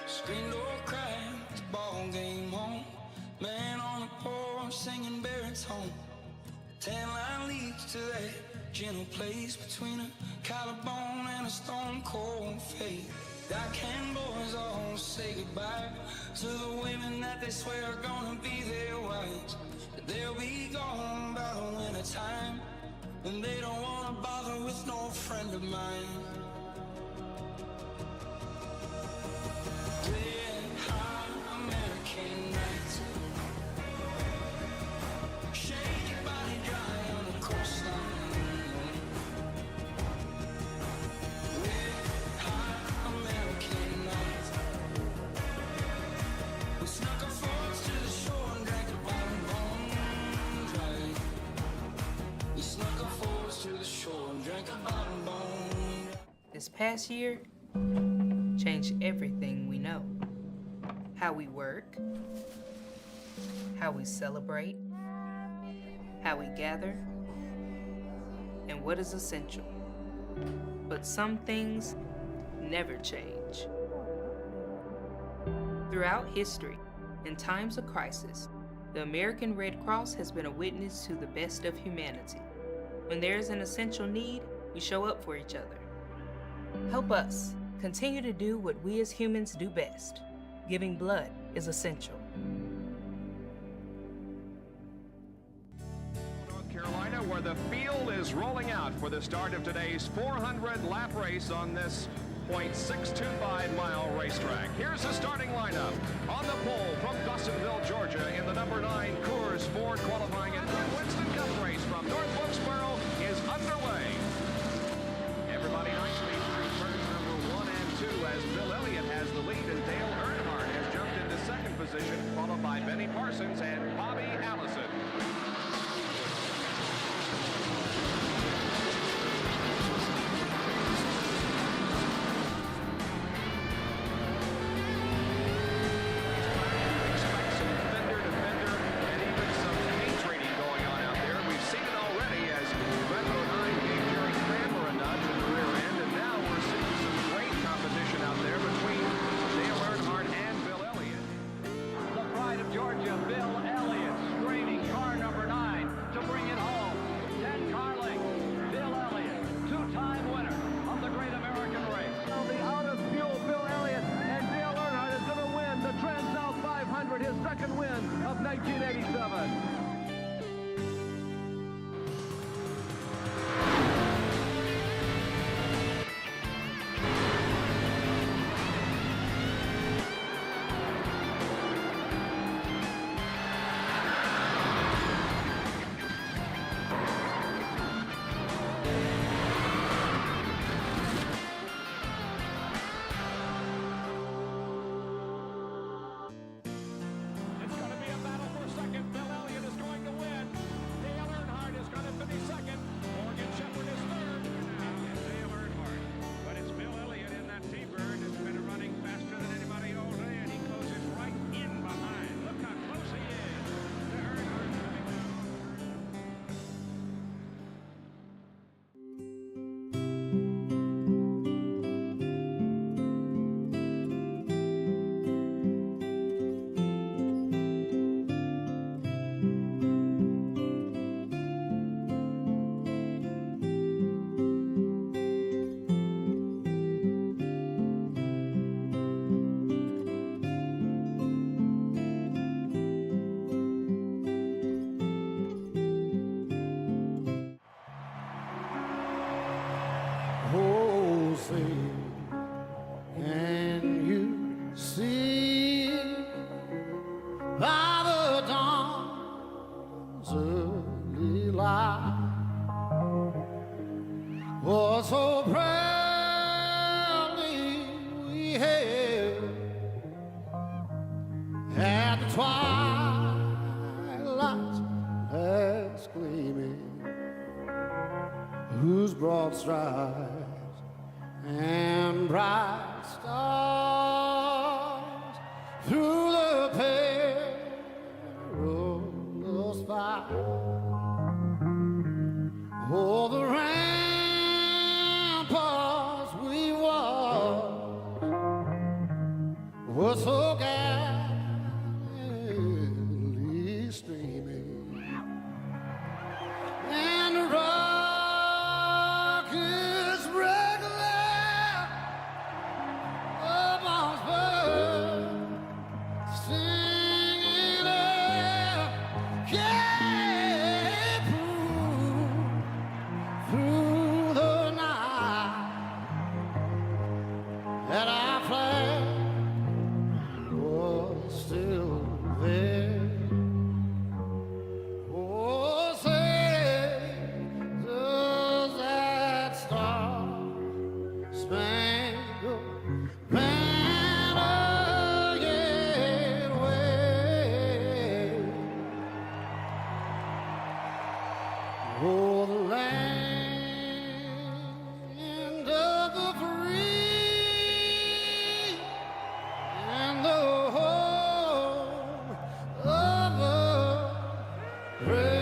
Screen door cracked, ball game on. Man on the porch singing baritone. Tan line leads to that gentle place between a collarbone and a stone cold fate. Dockhand boys all say goodbye to the women that they swear are gonna be their wives. But they'll be gone by the winter time, and they don't wanna bother with no friend of mine. Red hot American nights, shake your body dry on the coastline. Red hot American nights, we snuck our forks to the shore and drank the bottom bone dry. We snuck our forks to the shore and drank the bottom bone. This past year changed everything we know. How we work, how we celebrate, how we gather, and what is essential. But some things never change. Throughout history, in times of crisis, the American Red Cross has been a witness to the best of humanity. When there is an essential need, we show up for each other. Help us continue to do what we as humans do best. Giving blood is essential. North Carolina, where the field is rolling out for the start of today's 400-lap race on this .625-mile racetrack. Here's the starting lineup. On the pole from Dawsonville, Georgia, in the number 9 Coors Ford qualifying and Winston Cup race from North Wilkesboro is underway. Everybody nicely through turns number 1 and 2 as Bill Elliott has the lead and Dale Earnhardt has jumped into second position, followed by Benny Parsons and Bobby Allison. Expect some fender to fender and even some paint training going on out there. We've seen it already as Red Road High gave Jerry Kramer a nudge in the rear end, and now we're seeing some great competition out there between Dale Earnhardt and Bill Elliott. The pride of Georgia, Bill Elliott, straining car number 9 to bring it home. Ted Carling, Bill Elliott, two-time winner of the Great American Race. Now the out-of-fuel Bill Elliott and Dale Earnhardt is going to win the Trans-South 500, his second win of 1987. It's going to be a battle for second. Bill Elliott is going to win. Dale Earnhardt is going to finish second. Morgan Shepherd is third. And Dale Earnhardt. But it's Bill Elliott in that T-Bird that's been running faster than anybody all day, and he closes right in behind. Look how close he is to Earnhardt coming down. Oh, say, can you see by the dawn's early light what so proudly we hailed at the twilight's last gleaming, whose broad strides and bright stars through the perilous fight. Oh, the ramparts we watched was so gallantly streaming, and the rockets regular upon bird singing out, yeah, through the night that our flag was still there. Oh, say, does that star-spangled banner yet wave? Oh, the land of the free and the home of the brave.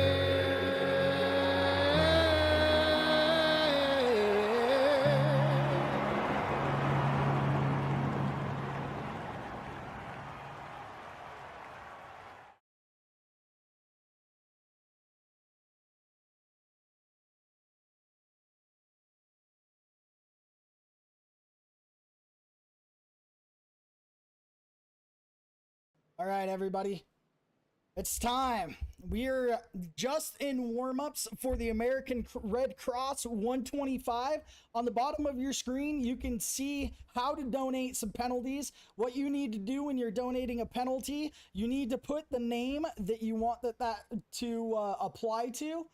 All right, everybody. It's time. We're just in warm-ups for the American Red Cross 125. On the bottom of your screen, you can see how to donate some penalties. What you need to do when you're donating a penalty, you need to put the name that you want that to apply to.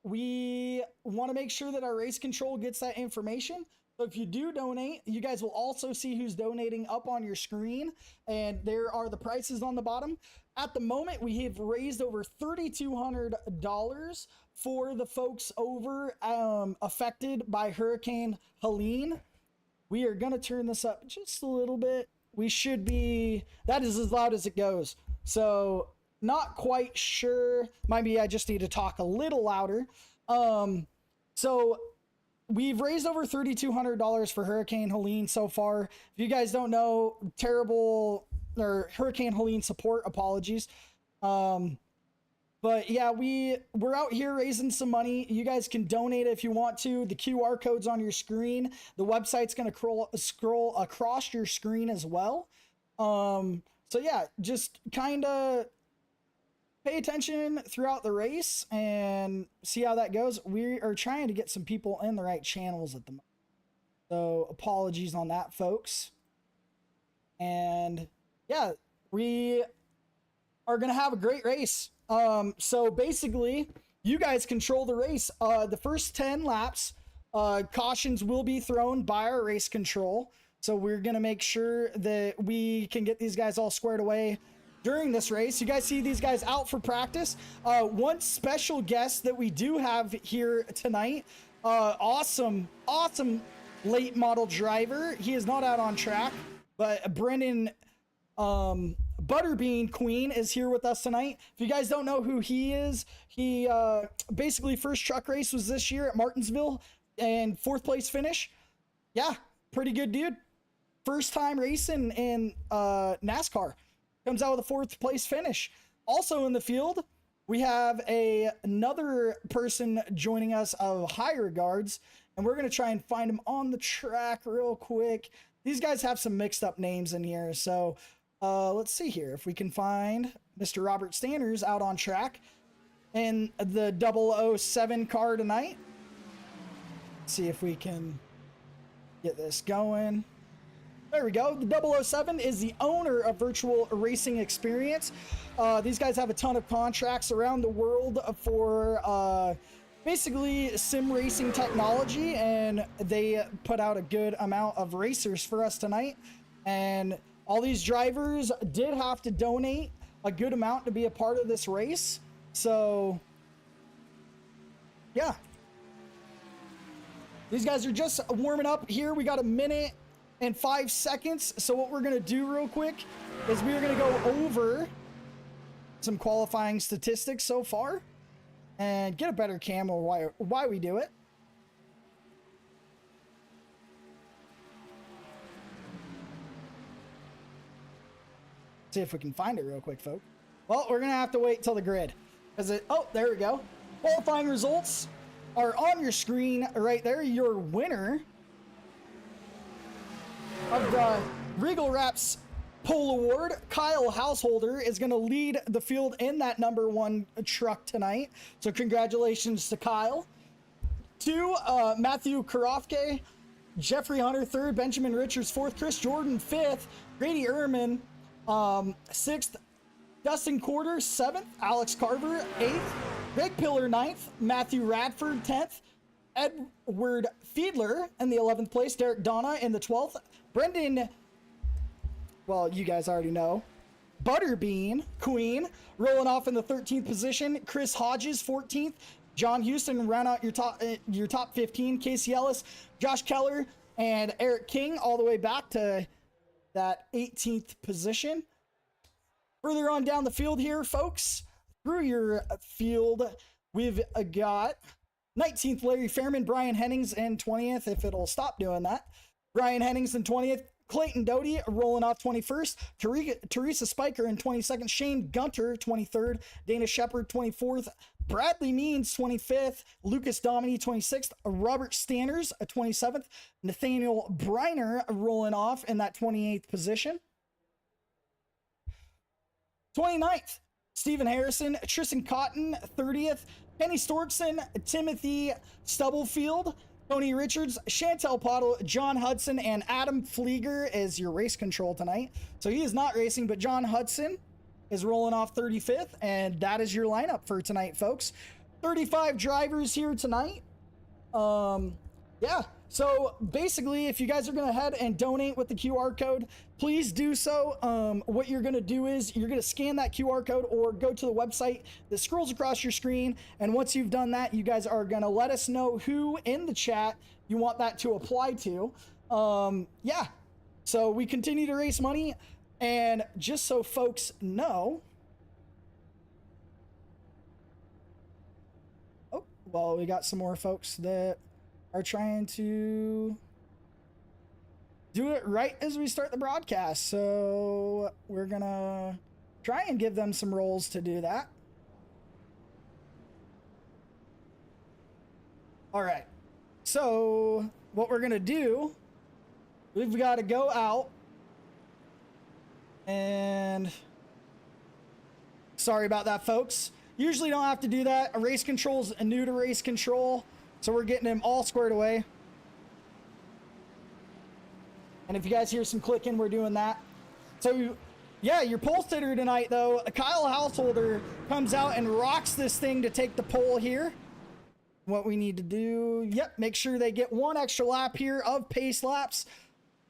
We want to make sure that our race control gets that information. So if you do donate, you guys will also see who's donating up on your screen, and there are the prices on the bottom. At the moment, we have raised over $3,200 for the folks over affected by Hurricane Helene. We are going to turn this up just a little bit. We should be, that is as loud as it goes. So not quite sure. Maybe I just need to talk a little louder. So we've raised over $3,200 for Hurricane Helene so far. If you guys don't know, Hurricane Helene support, apologies. But yeah, we're out here raising some money. You guys can donate if you want to. The QR code's on your screen. The website's going to scroll across your screen as well. So yeah, just kind of pay attention throughout the race and see how that goes. We are trying to get some people in the right channels at the moment. So apologies on that, folks. And yeah, we are going to have a great race. So basically, you guys control the race. The first 10 laps, cautions will be thrown by our race control. So we're going to make sure that we can get these guys all squared away during this race. You guys see these guys out for practice. One special guest that we do have here tonight, awesome late model driver. He is not out on track, but Brendan Butterbean Queen is here with us tonight. If you guys don't know who he is, he basically first truck race was this year at Martinsville and 4th place finish. Yeah, pretty good dude. First time racing in NASCAR. Comes out with a 4th place finish. Also in the field, we have another person joining us of high regards, and we're going to try and find him on the track real quick. These guys have some mixed up names in here, so let's see here if we can find Mr. Robert Stanners out on track in the 007 car tonight. Let's see if we can get this going. There we go. The 007 is the owner of Virtual Racing Experience. These guys have a ton of contracts around the world for basically sim racing technology, and they put out a good amount of racers for us tonight. And all these drivers did have to donate a good amount to be a part of this race. So, yeah. These guys are just warming up here. We got a minute and 5 seconds. So what we're going to do real quick is we're going to go over some qualifying statistics so far and get a better cam on why we do it. See if we can find it real quick, folks. Well, we're going to have to wait till the grid. Oh, there we go. Qualifying results are on your screen right there. Your winner of the Regal Wraps Pole Award, Kyle Householder, is going to lead the field in that number 1 truck tonight. So congratulations to Kyle. 2, Matthew Karofke, Jeffrey Hunter 3rd, Benjamin Richards 4th, Chris Jordan 5th, Grady Ehrman 6th, Dustin Quarter 7th, Alex Carver 8th, Greg Pillar 9th, Matthew Radford 10th, Edward Fiedler in the 11th place, Derek Donna in the 12th, Brendan, well, you guys already know, Butterbean Queen rolling off in the 13th position, Chris Hodges 14th, John Houston round out your top 15, Casey Ellis, Josh Keller, and Eric King all the way back to that 18th position. Further on down the field here, folks, through your field, we've got 19th Larry Fairman, Brian Hennings in 20th, if it'll stop doing that. Brian Hennings in 20th, Clayton Doty rolling off 21st, Teresa Spiker in 22nd, Shane Gunter 23rd, Dana Shepard 24th, Bradley Means 25th, Lucas Domini 26th, Robert Stanners 27th, Nathaniel Briner rolling off in that 28th position. 29th, Stephen Harrison, Tristan Cotton 30th, Penny Storkson, Timothy Stubblefield, Tony Richards, Chantel Pottle, John Hudson, and Adam Flieger is your race control tonight. So he is not racing, but John Hudson is rolling off 35th, and that is your lineup for tonight, folks. 35 drivers here tonight. Yeah, so basically, if you guys are going to head and donate with the QR code, please do so. What you're going to do is you're going to scan that QR code or go to the website that scrolls across your screen. And once you've done that, you guys are going to let us know who in the chat you want that to apply to. Yeah, so we continue to raise money. And just so folks know, oh, well, we got some more folks that are trying to do it right as we start the broadcast. So we're gonna try and give them some roles to do that. All right. So what we're gonna do, we've got to go out and sorry about that, folks. Usually don't have to do that. A race control's new to race control. So we're getting him all squared away. And if you guys hear some clicking, we're doing that. So, yeah, your pole sitter tonight, though, Kyle Householder comes out and rocks this thing to take the pole here. What we need to do, yep, make sure they get 1 extra lap here of pace laps.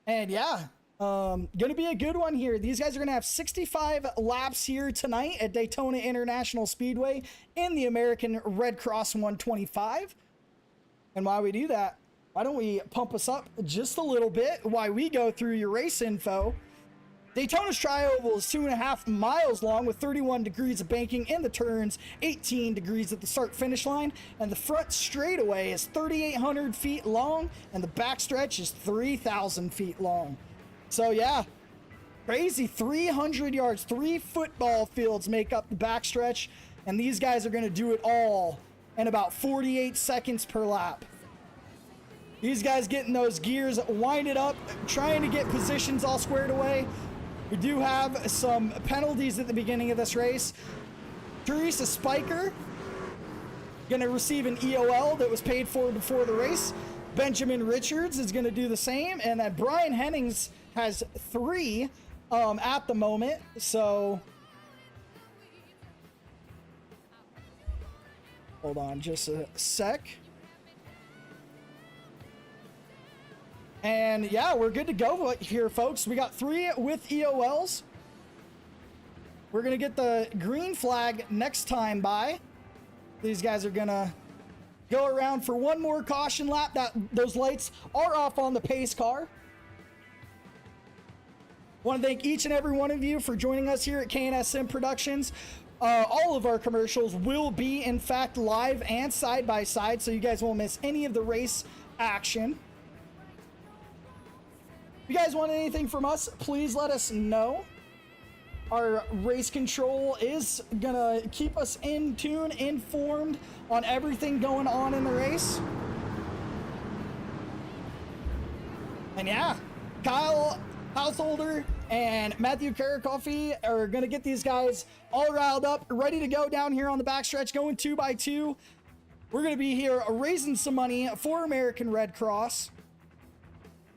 And, yeah, gonna be a good one here. These guys are gonna have 65 laps here tonight at Daytona International Speedway in the American Red Cross 125. And while we do that, why don't we pump us up just a little bit while we go through your race info. Daytona's Tri-Oval is 2.5 miles long with 31 degrees of banking in the turns, 18 degrees at the start-finish line, and the front straightaway is 3,800 feet long, and the backstretch is 3,000 feet long. So yeah, crazy 300 yards, 3 football fields make up the backstretch, and these guys are going to do it all in about 48 seconds per lap. These guys getting those gears winded up, trying to get positions all squared away. We do have some penalties at the beginning of this race. Teresa Spiker going to receive an EOL that was paid for before the race. Benjamin Richards is going to do the same, and then Brian Hennings has 3 at the moment. So hold on just a sec. And yeah, we're good to go here, folks. We got 3 with EOLs. We're going to get the green flag next time by. These guys are going to go around for 1 more caution lap. Those lights are off on the pace car. Want to thank each and every one of you for joining us here at K&S Sim Productions. All of our commercials will be, in fact, live and side by side, so you guys won't miss any of the race action. If you guys want anything from us, please let us know. our race control is gonna keep us in tune, informed on everything going on in the race. And yeah, Kyle Householder and Matthew Karakoffey are gonna get these guys all riled up, ready to go down here on the backstretch, going 2x2. We're gonna be here raising some money for American Red Cross.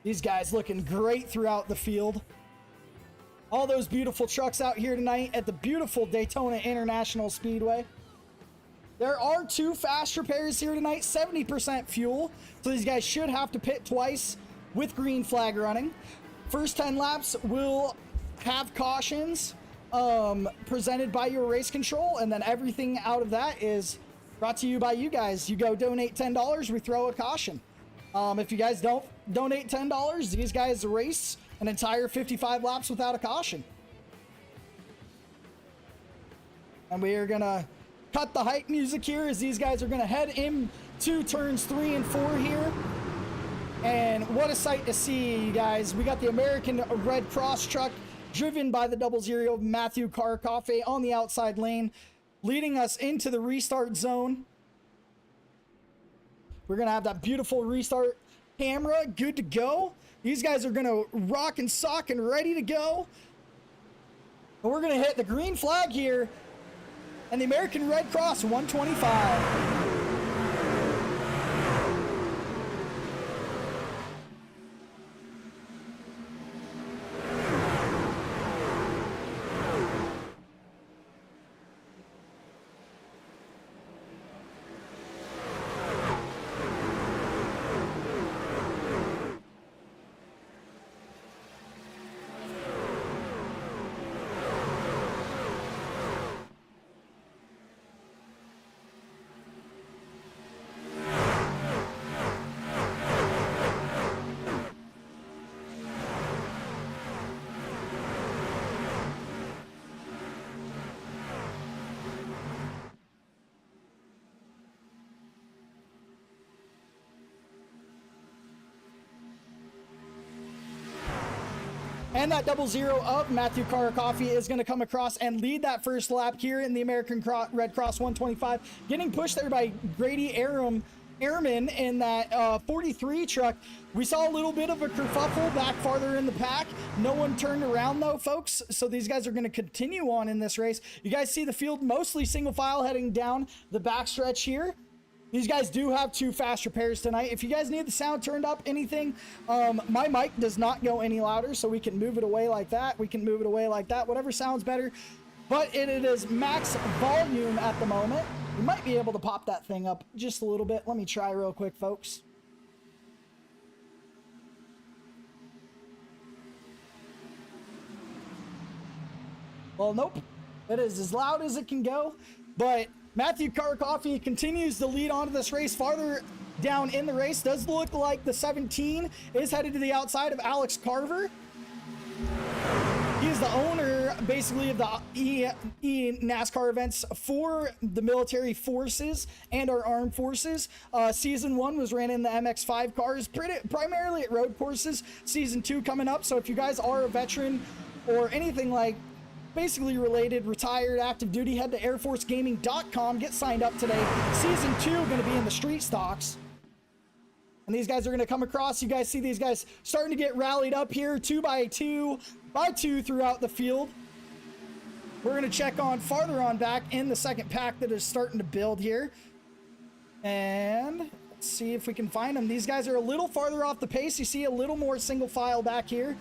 These guys looking great throughout the field. All those beautiful trucks out here tonight at the beautiful Daytona International Speedway. There are 2 fast repairs here tonight, 70% fuel. So these guys should have to pit twice with green flag running. First 10 laps will have cautions presented by your race control. And then everything out of that is brought to you by you guys. You go donate $10, we throw a caution. If you guys don't donate $10, these guys race an entire 55 laps without a caution. And we are gonna cut the hype music here as these guys are gonna head into turns 3 and 4 here. And what a sight to see, you guys. We got the American Red Cross truck driven by the 00 Matthew Karakoffey on the outside lane, leading us into the restart zone. We're gonna have that beautiful restart camera good to go. These guys are gonna rock and sock and ready to go. And we're gonna hit the green flag here and the American Red Cross 125. And that 00 of Matthew Karakoffey is going to come across and lead that first lap here in the American Red Cross 125. Getting pushed there by Grady Airman in that 43 truck. We saw a little bit of a kerfuffle back farther in the pack. No one turned around though, folks. So these guys are going to continue on in this race. You guys see the field mostly single file heading down the backstretch here. These guys do have 2 fast repairs tonight. If you guys need the sound turned up, anything, my mic does not go any louder, so we can move it away like that. We can move it away like that, whatever sounds better. But it is max volume at the moment. We might be able to pop that thing up just a little bit. Let me try real quick, folks. Well, nope. It is as loud as it can go, but Matthew Karakoffey continues to lead onto this race. Farther down in the race, does look like the 17 is headed to the outside of Alex Carver. He is the owner, basically, of the NASCAR events for the military forces and our armed forces. Season 1 was ran in the MX-5 cars, primarily at road courses. Season 2 coming up, so if you guys are a veteran or anything like basically related, retired, active duty, head to airforcegaming.com, get signed up today. Season 2 going to be in the street stocks. And these guys are going to come across. You guys see these guys starting to get rallied up here, 2x2 throughout the field. We're going to check on farther on back in the second pack that is starting to build here. And let's see if we can find them. These guys are a little farther off the pace. You see a little more single file back here.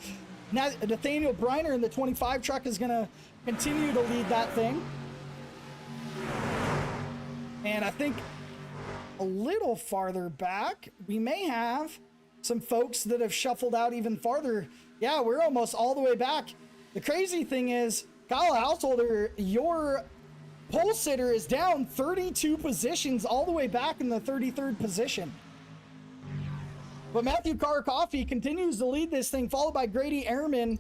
Now, Nathaniel Briner in the 25 truck is going to continue to lead that thing. And I think a little farther back, we may have some folks that have shuffled out even farther. Yeah, we're almost all the way back. The crazy thing is, Kyle Householder, your pole sitter is down 32 positions all the way back in the 33rd position. But Matthew Karakoffey continues to lead this thing, followed by Grady Airman,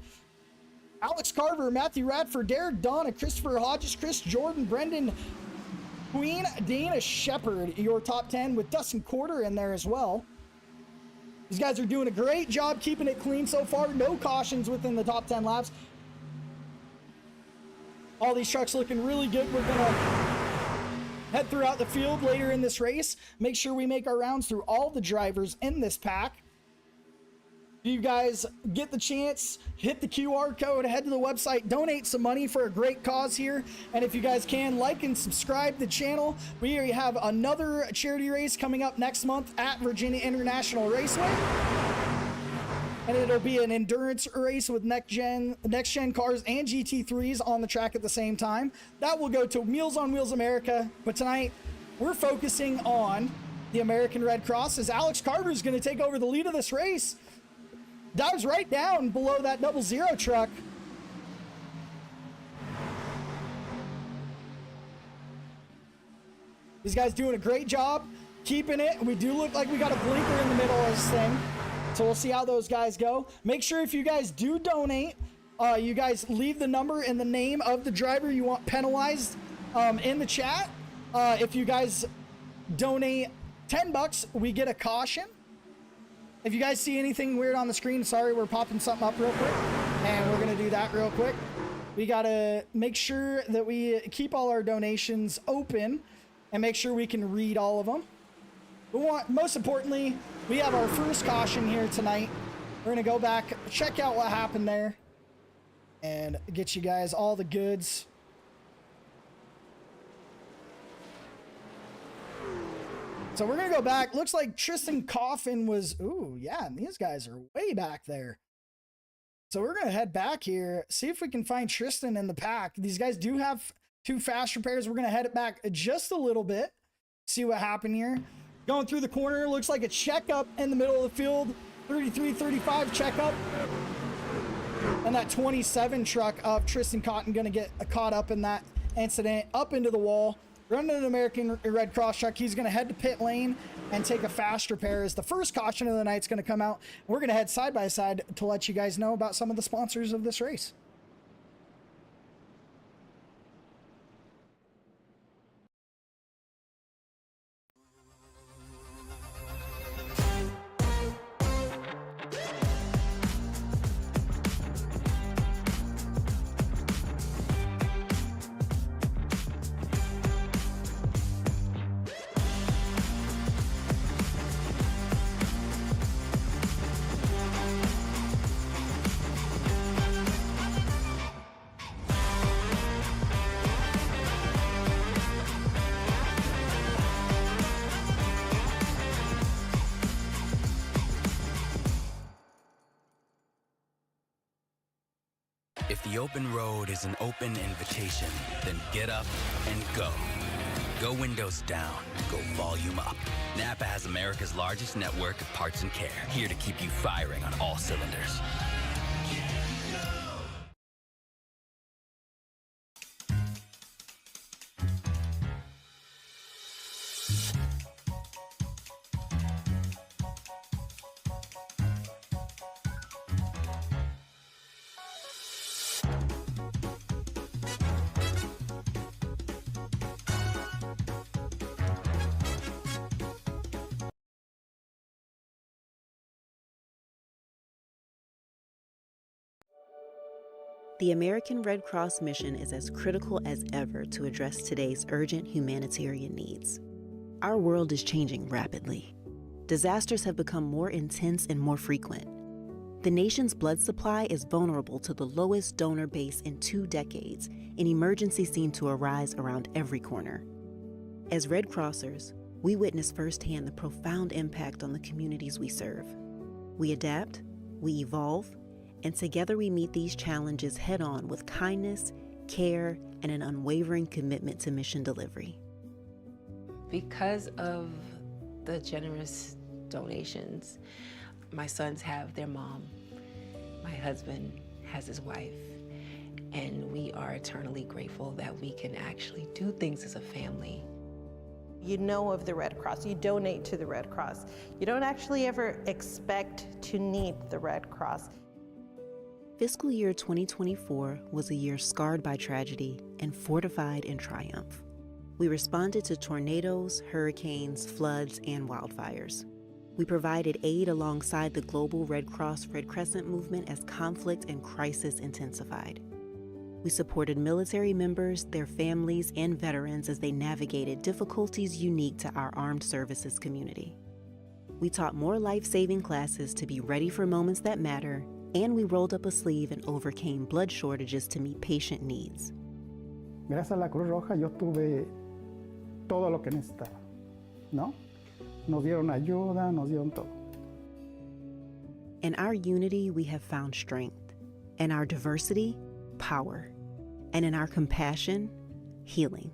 Alex Carver, Matthew Radford, Derek Donna, Christopher Hodges, Chris Jordan, Brendan Queen, Dana Shepard, your top 10 with Dustin Quarter in there as well. These guys are doing a great job keeping it clean so far. No cautions within the top 10 laps. All these trucks looking really good. We're gonna head throughout the field later in this race. Make sure we make our rounds through all the drivers in this pack. If you guys get the chance, hit the QR code, head to the website, donate some money for a great cause here. And if you guys can, like and subscribe to the channel. We have another charity race coming up next month at Virginia International Raceway. And it'll be an endurance race with next gen cars and GT3s on the track at the same time. That will go to Meals on Wheels America. But tonight, we're focusing on the American Red Cross as Alex Carter is going to take over the lead of this race. Dives right down below that 00 truck. These guys doing a great job keeping it. We do look like we got a blinker in the middle of this thing. So we'll see how those guys go. Make sure if you guys do donate, you guys leave the number and the name of the driver you want penalized in the chat. If you guys donate $10, we get a caution. If you guys see anything weird on the screen, sorry, we're popping something up real quick. And we're going to do that real quick. We got to make sure that we keep all our donations open and make sure we can read all of them. Most importantly, we have our first caution here tonight. We're going to go back, check out what happened there, and get you guys all the goods. So we're going to go back. Looks like Tristan Coffin was... Ooh, yeah, and these guys are way back there. So we're going to head back here, see if we can find Tristan in the pack. These guys do have 2 fast repairs. We're going to head it back just a little bit, see what happened here. Going through the corner, looks like a checkup in the middle of the field. 33-35 checkup. And that 27 truck of Tristan Cotton going to get caught up in that incident, up into the wall. Running an American Red Cross truck. He's going to head to pit lane and take a fast repair as the first caution of the night is going to come out. We're going to head side by side to let you guys know about some of the sponsors of this race. If the open road is an open invitation, then get up and go. Go windows down, go volume up. Napa has America's largest network of parts and care, here to keep you firing on all cylinders. The American Red Cross mission is as critical as ever to address today's urgent humanitarian needs. Our world is changing rapidly. Disasters have become more intense and more frequent. The nation's blood supply is vulnerable to the lowest donor base in 2 decades, and emergencies seem to arise around every corner. As Red Crossers, we witness firsthand the profound impact on the communities we serve. We adapt, we evolve, and together we meet these challenges head-on with kindness, care, and an unwavering commitment to mission delivery. Because of the generous donations, my sons have their mom, my husband has his wife, and we are eternally grateful that we can actually do things as a family. You know of the Red Cross, you donate to the Red Cross. You don't actually ever expect to need the Red Cross. Fiscal year 2024 was a year scarred by tragedy and fortified in triumph. We responded to tornadoes, hurricanes, floods, and wildfires. We provided aid alongside the global Red Cross Red Crescent movement as conflict and crisis intensified. We supported military members, their families, and veterans as they navigated difficulties unique to our armed services community. We taught more life-saving classes to be ready for moments that matter, and we rolled up a sleeve and overcame blood shortages to meet patient needs. Gracias a la Cruz Roja yo tuve todo lo que necesitaba, ¿no? Nos dieron ayuda, nos dieron todo. In our unity, we have found strength. In our diversity, power. And in our compassion, healing.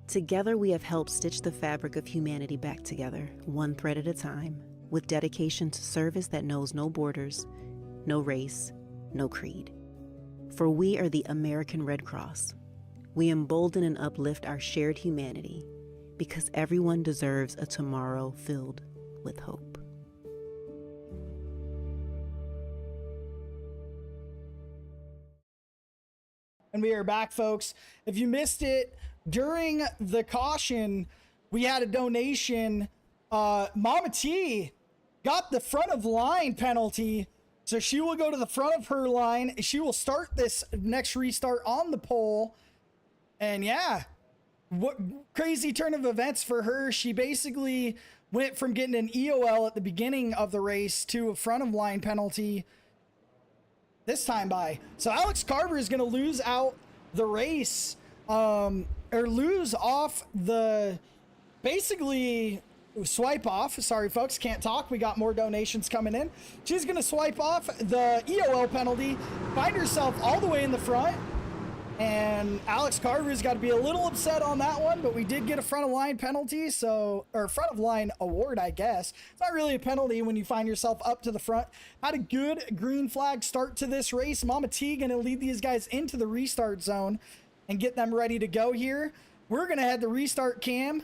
Together, we have helped stitch the fabric of humanity back together, one thread at a time, with dedication to service that knows no borders, no race, no creed. For we are the American Red Cross. We embolden and uplift our shared humanity, because everyone deserves a tomorrow filled with hope. And we are back, folks. If you missed it, during the caution, we had a donation. Mama T got the front of line penalty, so she will go to the front of her line. She will start this next restart on the pole. And yeah, what crazy turn of events for her. She basically went from getting an EOL at the beginning of the race to a front of line penalty this time by. So Alex Carver is going to lose out the race, or lose off the, basically swipe off. Sorry, folks, can't talk. We got more donations coming in. She's going to swipe off the EOL penalty, find herself all the way in the front. And Alex Carver's got to be a little upset on that one, but we did get a front of line penalty, so, or front of line award, I guess. It's not really a penalty when you find yourself up to the front. Had a good green flag start to this race. Mama T gonna lead these guys into the restart zone and get them ready to go here. We're gonna head the restart cam.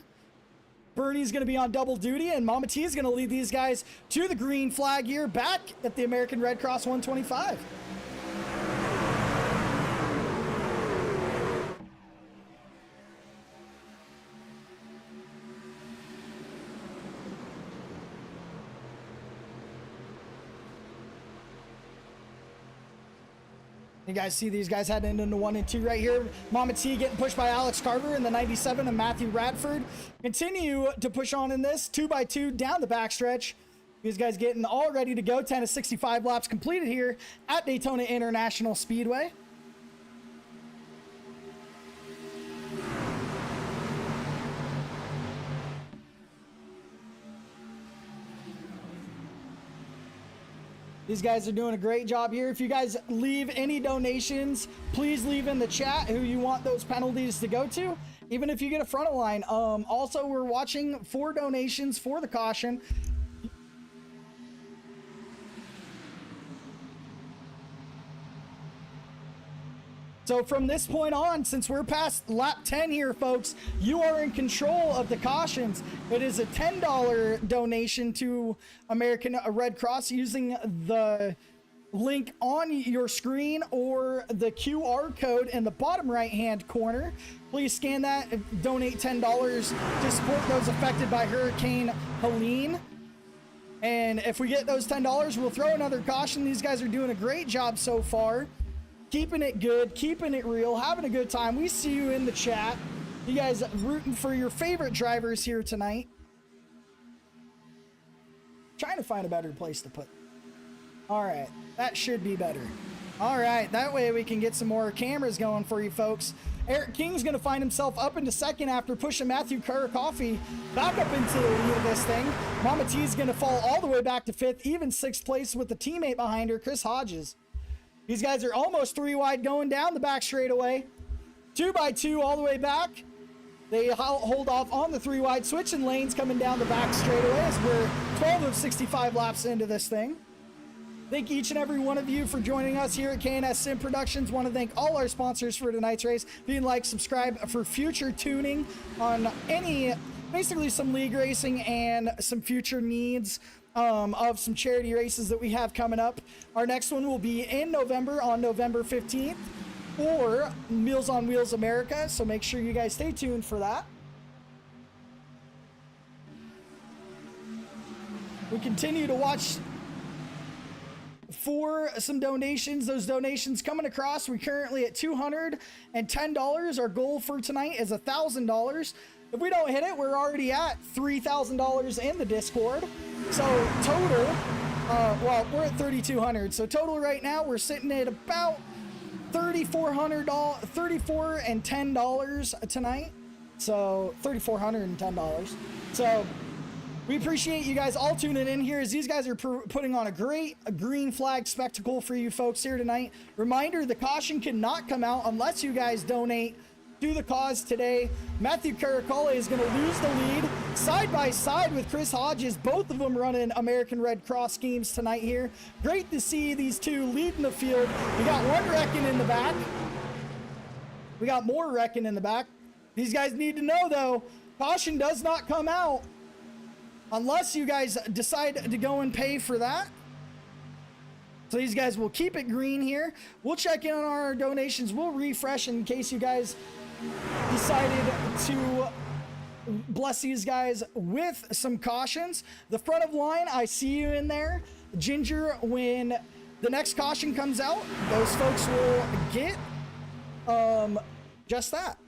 Bernie's gonna be on double duty, and Mama T is gonna lead these guys to the green flag here, back at the American Red Cross 125. You guys see these guys heading into 1 and 2 right here. Mama T getting pushed by Alex Carver in the 97 and Matthew Radford. Continue to push on in this 2x2 down the backstretch. These guys getting all ready to go. 10 of 65 laps completed here at Daytona International Speedway. These guys are doing a great job here. If you guys leave any donations, please leave in the chat who you want those penalties to go to, even if you get a front of line. Also, we're watching for donations for the caution. So from this point on, since we're past lap 10 here, folks, you are in control of the cautions. It is a $10 donation to American Red Cross using the link on your screen or the QR code in the bottom right-hand corner. Please scan that and donate $10 to support those affected by Hurricane Helene. And if we get those $10, we'll throw another caution. These guys are doing a great job so far. Keeping it good, keeping it real, having a good time. We see you in the chat. You guys rooting for your favorite drivers here tonight. Trying to find a better place to put. All right, that should be better. All right, that way we can get some more cameras going for you folks. Eric King's going to find himself up into second after pushing Matthew Kurakoffy back up into the lead of this thing. Mama T's going to fall all the way back to fifth, even sixth place with the teammate behind her, Chris Hodges. These guys are almost 3 wide going down the back straightaway. 2x2 all the way back. They hold off on the 3 wide, switching lanes coming down the back straightaway as we're 12 of 65 laps into this thing. Thank each and every one of you for joining us here at K&S Sim Productions. Want to thank all our sponsors for tonight's race. If you can like, subscribe for future tuning on any, basically some league racing and some future needs of some charity races that we have coming up. Our next one will be in November, on November 15th, for Meals on Wheels America, so make sure you guys stay tuned for that. We continue to watch for some donations. Those donations coming across. We're currently at $210. Our goal for tonight is $1,000. If we don't hit it, we're already at $3,000 in the Discord. So total, well, we're at 3,200. So total right now, we're sitting at about $3,400, $34.10 tonight. So $3,410. So we appreciate you guys all tuning in here as these guys are putting on a great green flag spectacle for you folks here tonight. Reminder, the caution cannot come out unless you guys donate to the cause today. Matthew Caracole is going to lose the lead side by side with Chris Hodges, both of them running American Red Cross schemes tonight here. Great to see these two leading the field. We got one wrecking in the back. We got more wrecking in the back. These guys need to know, though, caution does not come out unless you guys decide to go and pay for that. So these guys will keep it green here. We'll check in on our donations. We'll refresh in case you guys decided to bless these guys with some cautions. The front of line, I see you in there. Ginger, when the next caution comes out, those folks will get just that.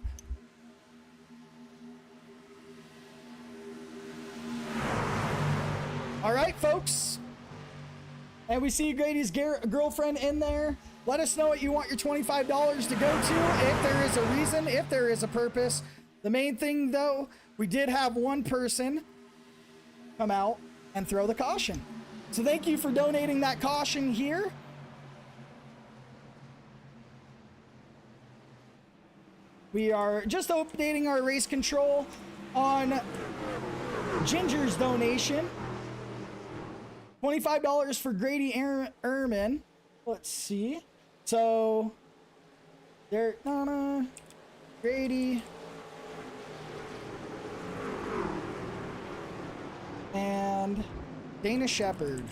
All right, folks. And we see Grady's girlfriend in there. Let us know what you want your $25 to go to, if there is a reason, if there is a purpose. The main thing, though, we did have one person come out and throw the caution. So thank you for donating that caution here. We are just updating our race control on Ginger's donation. $25 for Grady Ehrman. Let's see. So, there, Grady. And Dana Shepard.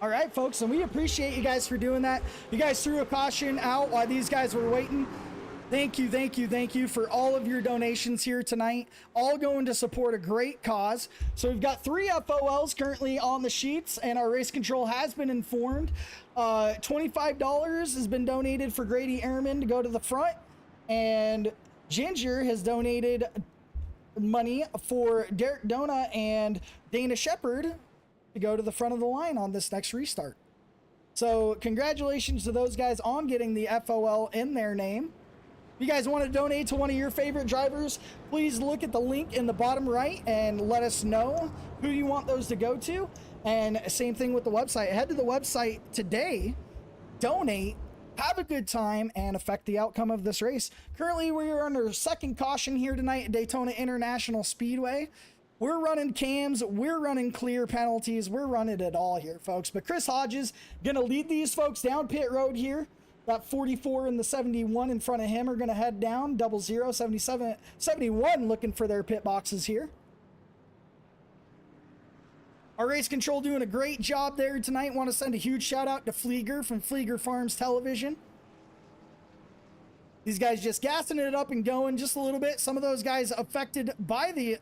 All right, folks, and we appreciate you guys for doing that. You guys threw a caution out while these guys were waiting. Thank you, thank you, thank you for all of your donations here tonight, all going to support a great cause. So we've got 3 FOLs currently on the sheets, and our race control has been informed. $25 has been donated for Grady Ehrman to go to the front, and Ginger has donated money for Derek Dona and Dana Shepard to go to the front of the line on this next restart. So congratulations to those guys on getting the FOL in their name. If you guys want to donate to one of your favorite drivers, please look at the link in the bottom right and let us know who you want those to go to. And same thing with the website. Head to the website today, donate, have a good time, and affect the outcome of this race. Currently, we are under second caution here tonight at Daytona International Speedway. We're running cams, we're running clear penalties, we're running it all here, folks. But Chris Hodges gonna lead these folks down pit road here. That 44 and the 71 in front of him are gonna head down. 00, 77, 71 looking for their pit boxes here. Our race control doing a great job there tonight. Want to send a huge shout out to Flieger from Flieger Farms Television. These guys just gassing it up and going just a little bit. Some of those guys affected by the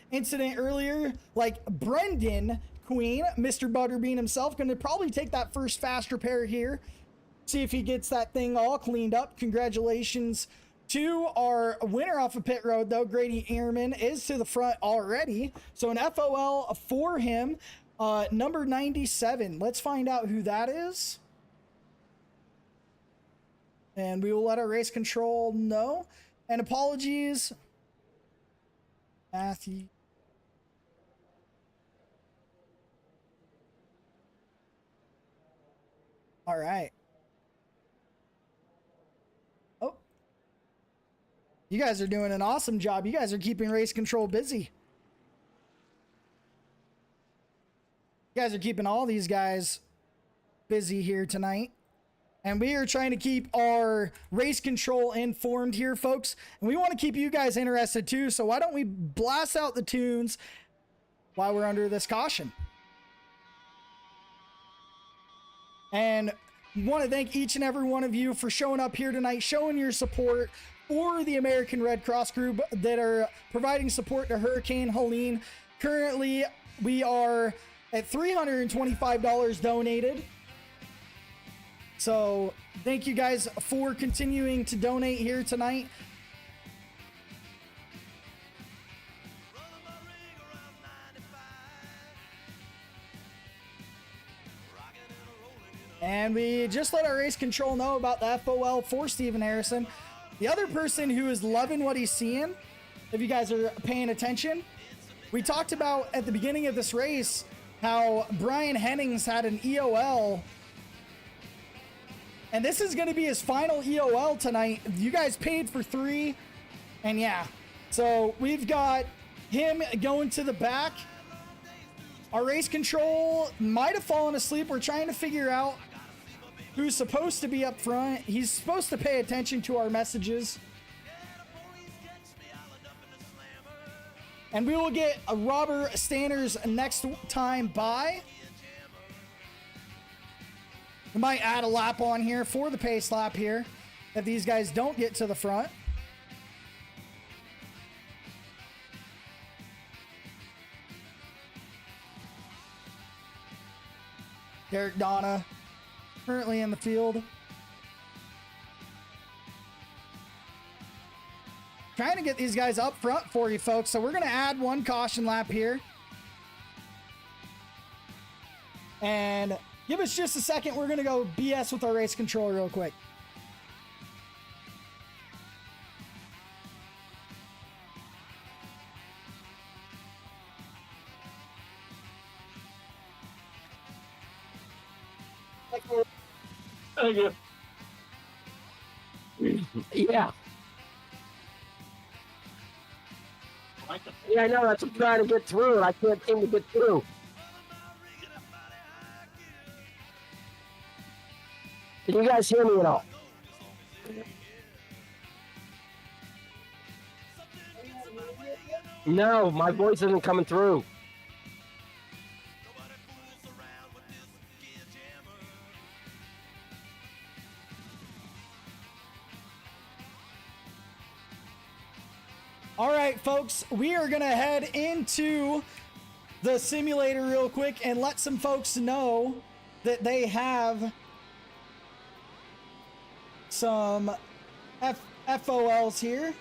incident earlier, like Brendan Queen, Mr. Butterbean himself, going to probably take that first fast repair here. See if he gets that thing all cleaned up. Congratulations to our winner off of pit road, though. Grady Ehrman is to the front already. So an FOL for him, number 97. Let's find out who that is. And we will let our race control know. And apologies, Matthew. All right. Oh. You guys are doing an awesome job. You guys are keeping race control busy. You guys are keeping all these guys busy here tonight. And we are trying to keep our race control informed here, folks. And we want to keep you guys interested too. So why don't we blast out the tunes while we're under this caution? And want to thank each and every one of you for showing up here tonight, showing your support for the American Red Cross group that are providing support to Hurricane Helene. Currently, we are at $325 donated. So thank you guys for continuing to donate here tonight. And we just let our race control know about the FOL for Steven Harrison. The other person who is loving what he's seeing, if you guys are paying attention, we talked about at the beginning of this race how Brian Hennings had an EOL. And this is going to be his final EOL tonight. You guys paid for 3. And yeah, so we've got him going to the back. Our race control might have fallen asleep. We're trying to figure out who's supposed to be up front. He's supposed to pay attention to our messages. And we will get a Robert Stanners next time by. We might add a lap on here for the pace lap here if these guys don't get to the front. Derek Donna currently in the field. Trying to get these guys up front for you folks. So we're going to add one caution lap here. And give us just a second. We're going to go BS with our race control real quick. Thank you. Yeah. Yeah, I know. That's what I'm trying to get through, and I can't seem to get through. Can you guys hear me at all? No, my voice isn't coming through. All right, folks, we are going to head into the simulator real quick and let some folks know that they have some FOLs here.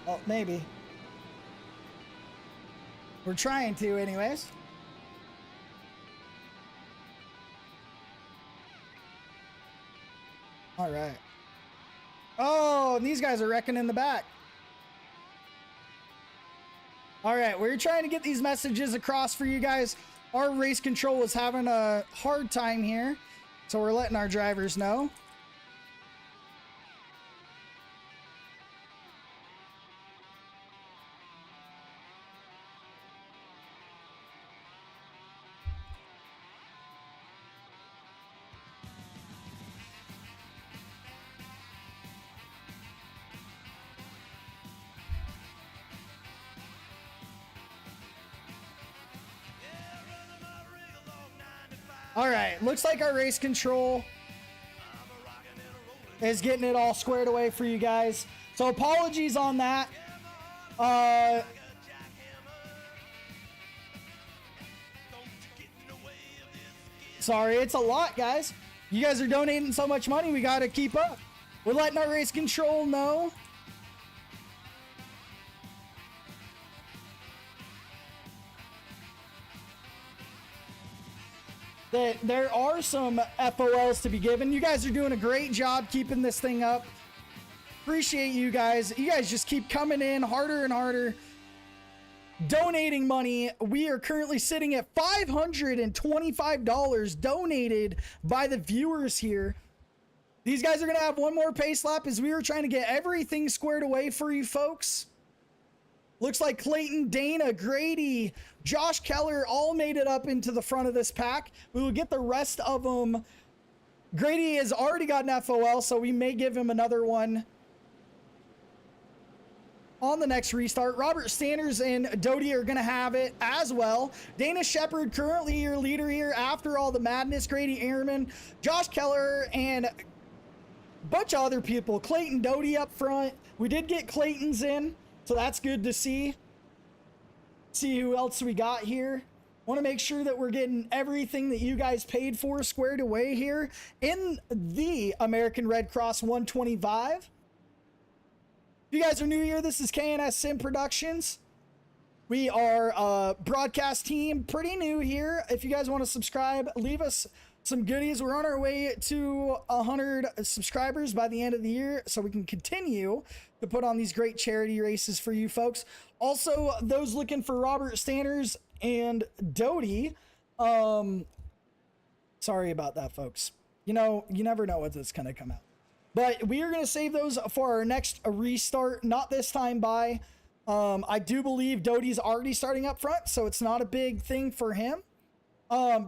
Oh, maybe. We're trying to anyways. All right. Oh, and these guys are wrecking in the back. All right, we're trying to get these messages across for you guys. Our race control is having a hard time here, so we're letting our drivers know. All right, looks like our race control is getting it all squared away for you guys. So apologies on that. Sorry, it's a lot, guys. You guys are donating so much money, we got to keep up. We're letting our race control know that there are some FOLs to be given. You guys are doing a great job keeping this thing up. Appreciate you guys. You guys just keep coming in harder and harder, donating money. We are currently sitting at $525 donated by the viewers here. These guys are going to have one more pace lap as we were trying to get everything squared away for you folks. Looks like Clayton, Dana, Grady, Josh Keller all made it up into the front of this pack. We will get the rest of them. Grady has already got an FOL, so we may give him another one. on the next restart. Robert Sanders and Doty are going to have it as well. Dana Shepard, currently your leader here after all the madness. Grady Ehrman, Josh Keller, and a bunch of other people. Clayton Doty up front. We did get Clayton's in, so that's good to see. See who else we got here. Want to make sure that we're getting everything that you guys paid for squared away here in the American Red Cross 125. If you guys are new here, this is KNS Sim Productions. We are a broadcast team, pretty new here. If you guys want to subscribe, leave us some goodies. We're on our way to 100 subscribers by the end of the year, so we can continue to put on these great charity races for you folks. Also, those looking for Robert Sanders and Doty, sorry about that, folks. You know, you never know what's going to come out. But we are going to save those for our next restart, not this time by. I do believe Doty's already starting up front, so it's not a big thing for him.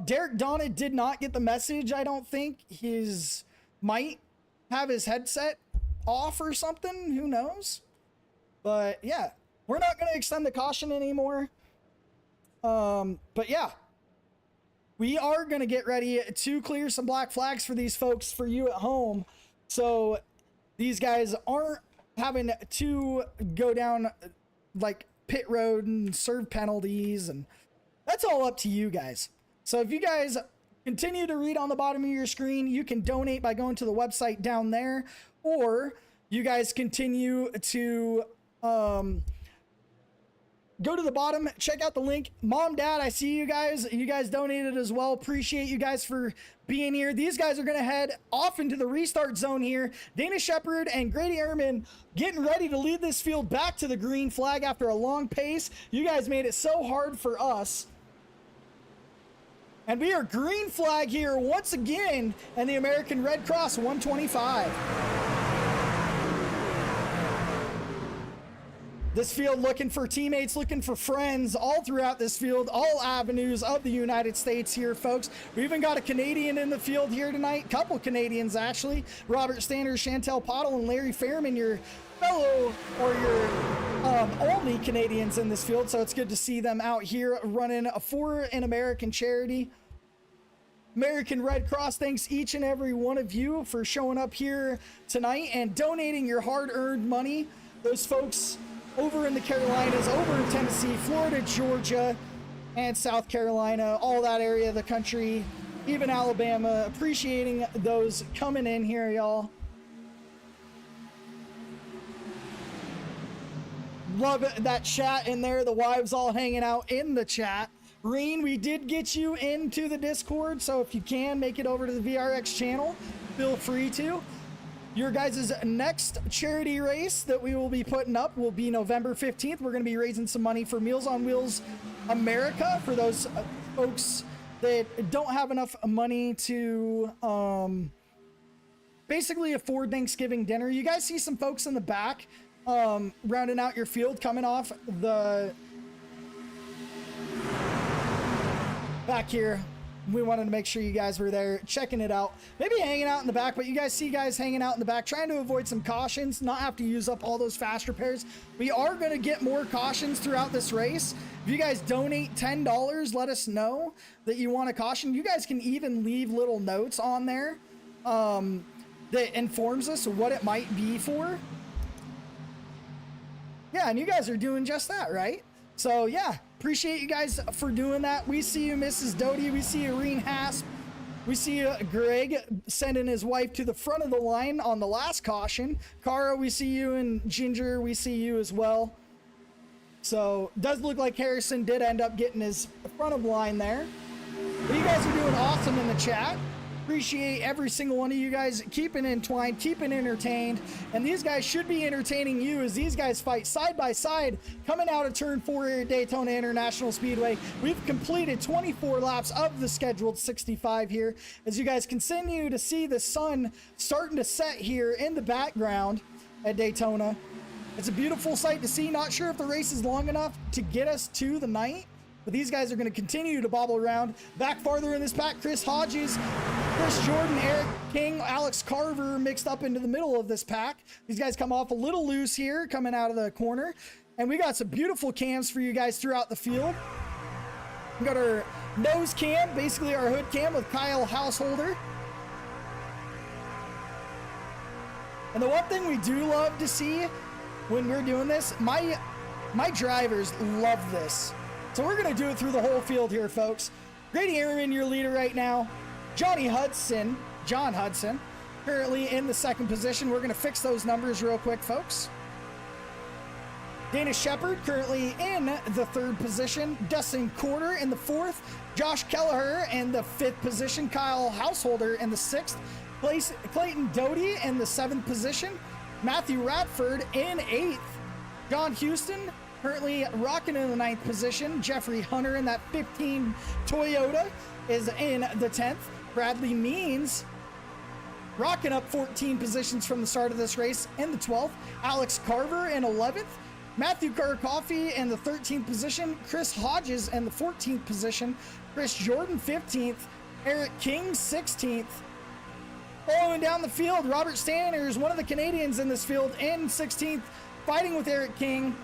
Derek Donna did not get the message, I don't think. His might have his headset off or something, who knows? But yeah, we're not going to extend the caution anymore. But yeah, we are going to get ready to clear some black flags for these folks, for you at home. So these guys aren't having to go down like pit road and serve penalties, and that's all up to you guys. So if you guys continue to read on the bottom of your screen, you can donate by going to the website down there, or you guys continue to, go to the bottom, check out the link. Mom, Dad, I see you guys. You guys donated as well. Appreciate you guys for being here. These guys are going to head off into the restart zone here. Dana Shepard and Grady Ehrman getting ready to lead this field back to the green flag after a long pace. You guys made it so hard for us. And we are green flag here once again in the American Red Cross 125. This field looking for teammates, looking for friends all throughout this field, all avenues of the United States here, folks. We even got a Canadian in the field here tonight, couple Canadians actually. Robert Sanders, Chantel Pottle, and Larry Fairman, your fellow or your only Canadians in this field. So it's good to see them out here running for an American charity. American Red Cross thanks each and every one of you for showing up here tonight and donating your hard-earned money. Those folks over in the Carolinas, over in Tennessee, Florida, Georgia, and South Carolina, all that area of the country, even Alabama, appreciating those coming in here, y'all. Love that chat in there, the wives all hanging out in the chat. Reen, we did get you into the Discord, so if you can make it over to the VRX channel, feel free to. Your guys' next charity race that we will be putting up will be November 15th. We're going to be raising some money for Meals on Wheels America for those folks that don't have enough money to basically afford Thanksgiving dinner. You guys see some folks in the back rounding out your field coming off the back here. We wanted to make sure you guys were there checking it out, maybe hanging out in the back, but you guys see guys hanging out in the back, trying to avoid some cautions, not have to use up all those fast repairs. We are going to get more cautions throughout this race. If you guys donate $10, let us know that you want a caution. You guys can even leave little notes on there that informs us what it might be for. Yeah, and you guys are doing just that, right? So yeah, appreciate you guys for doing that. We see you, Mrs. Doty. We see you, Reen Hasp. We see Greg sending his wife to the front of the line on the last caution. Cara, we see you, and Ginger, we see you as well. So does look like Harrison did end up getting his front of line there. But you guys are doing awesome in the chat. Appreciate every single one of you guys keeping entwined, keeping entertained, and these guys should be entertaining you as these guys fight side by side coming out of turn 4 here at Daytona International Speedway. We've completed 24 laps of the scheduled 65 here as you guys continue to see the sun starting to set here in the background at Daytona. It's a beautiful sight to see. Not sure if the race is long enough to get us to the night, but these guys are going to continue to bobble around. Back farther in this pack, Chris Hodges, Chris Jordan, Eric King, Alex Carver mixed up into the middle of this pack. These guys come off a little loose here, coming out of the corner. And we got some beautiful cams for you guys throughout the field. We got our nose cam, basically our hood cam with Kyle Householder. And the one thing we do love to see when we're doing this, my drivers love this. So we're gonna do it through the whole field here, folks. Grady Ehrman, your leader right now. John Hudson, currently in the second position. We're gonna fix those numbers real quick, folks. Dana Shepard currently in the third position. Dustin Corder in the fourth. Josh Kelleher in the fifth position. Kyle Householder in the sixth place. Clayton Doty in the seventh position. Matthew Radford in eighth. John Houston currently rocking in the ninth position. Jeffrey Hunter in that 15 Toyota is in the 10th. Bradley Means rocking up 14 positions from the start of this race in the 12th. Alex Carver in 11th. Matthew Garkoffey in the 13th position. Chris Hodges in the 14th position. Chris Jordan 15th. Eric King 16th. Following down the field, Robert Stanners, one of the Canadians in this field, in 16th, fighting with Eric King.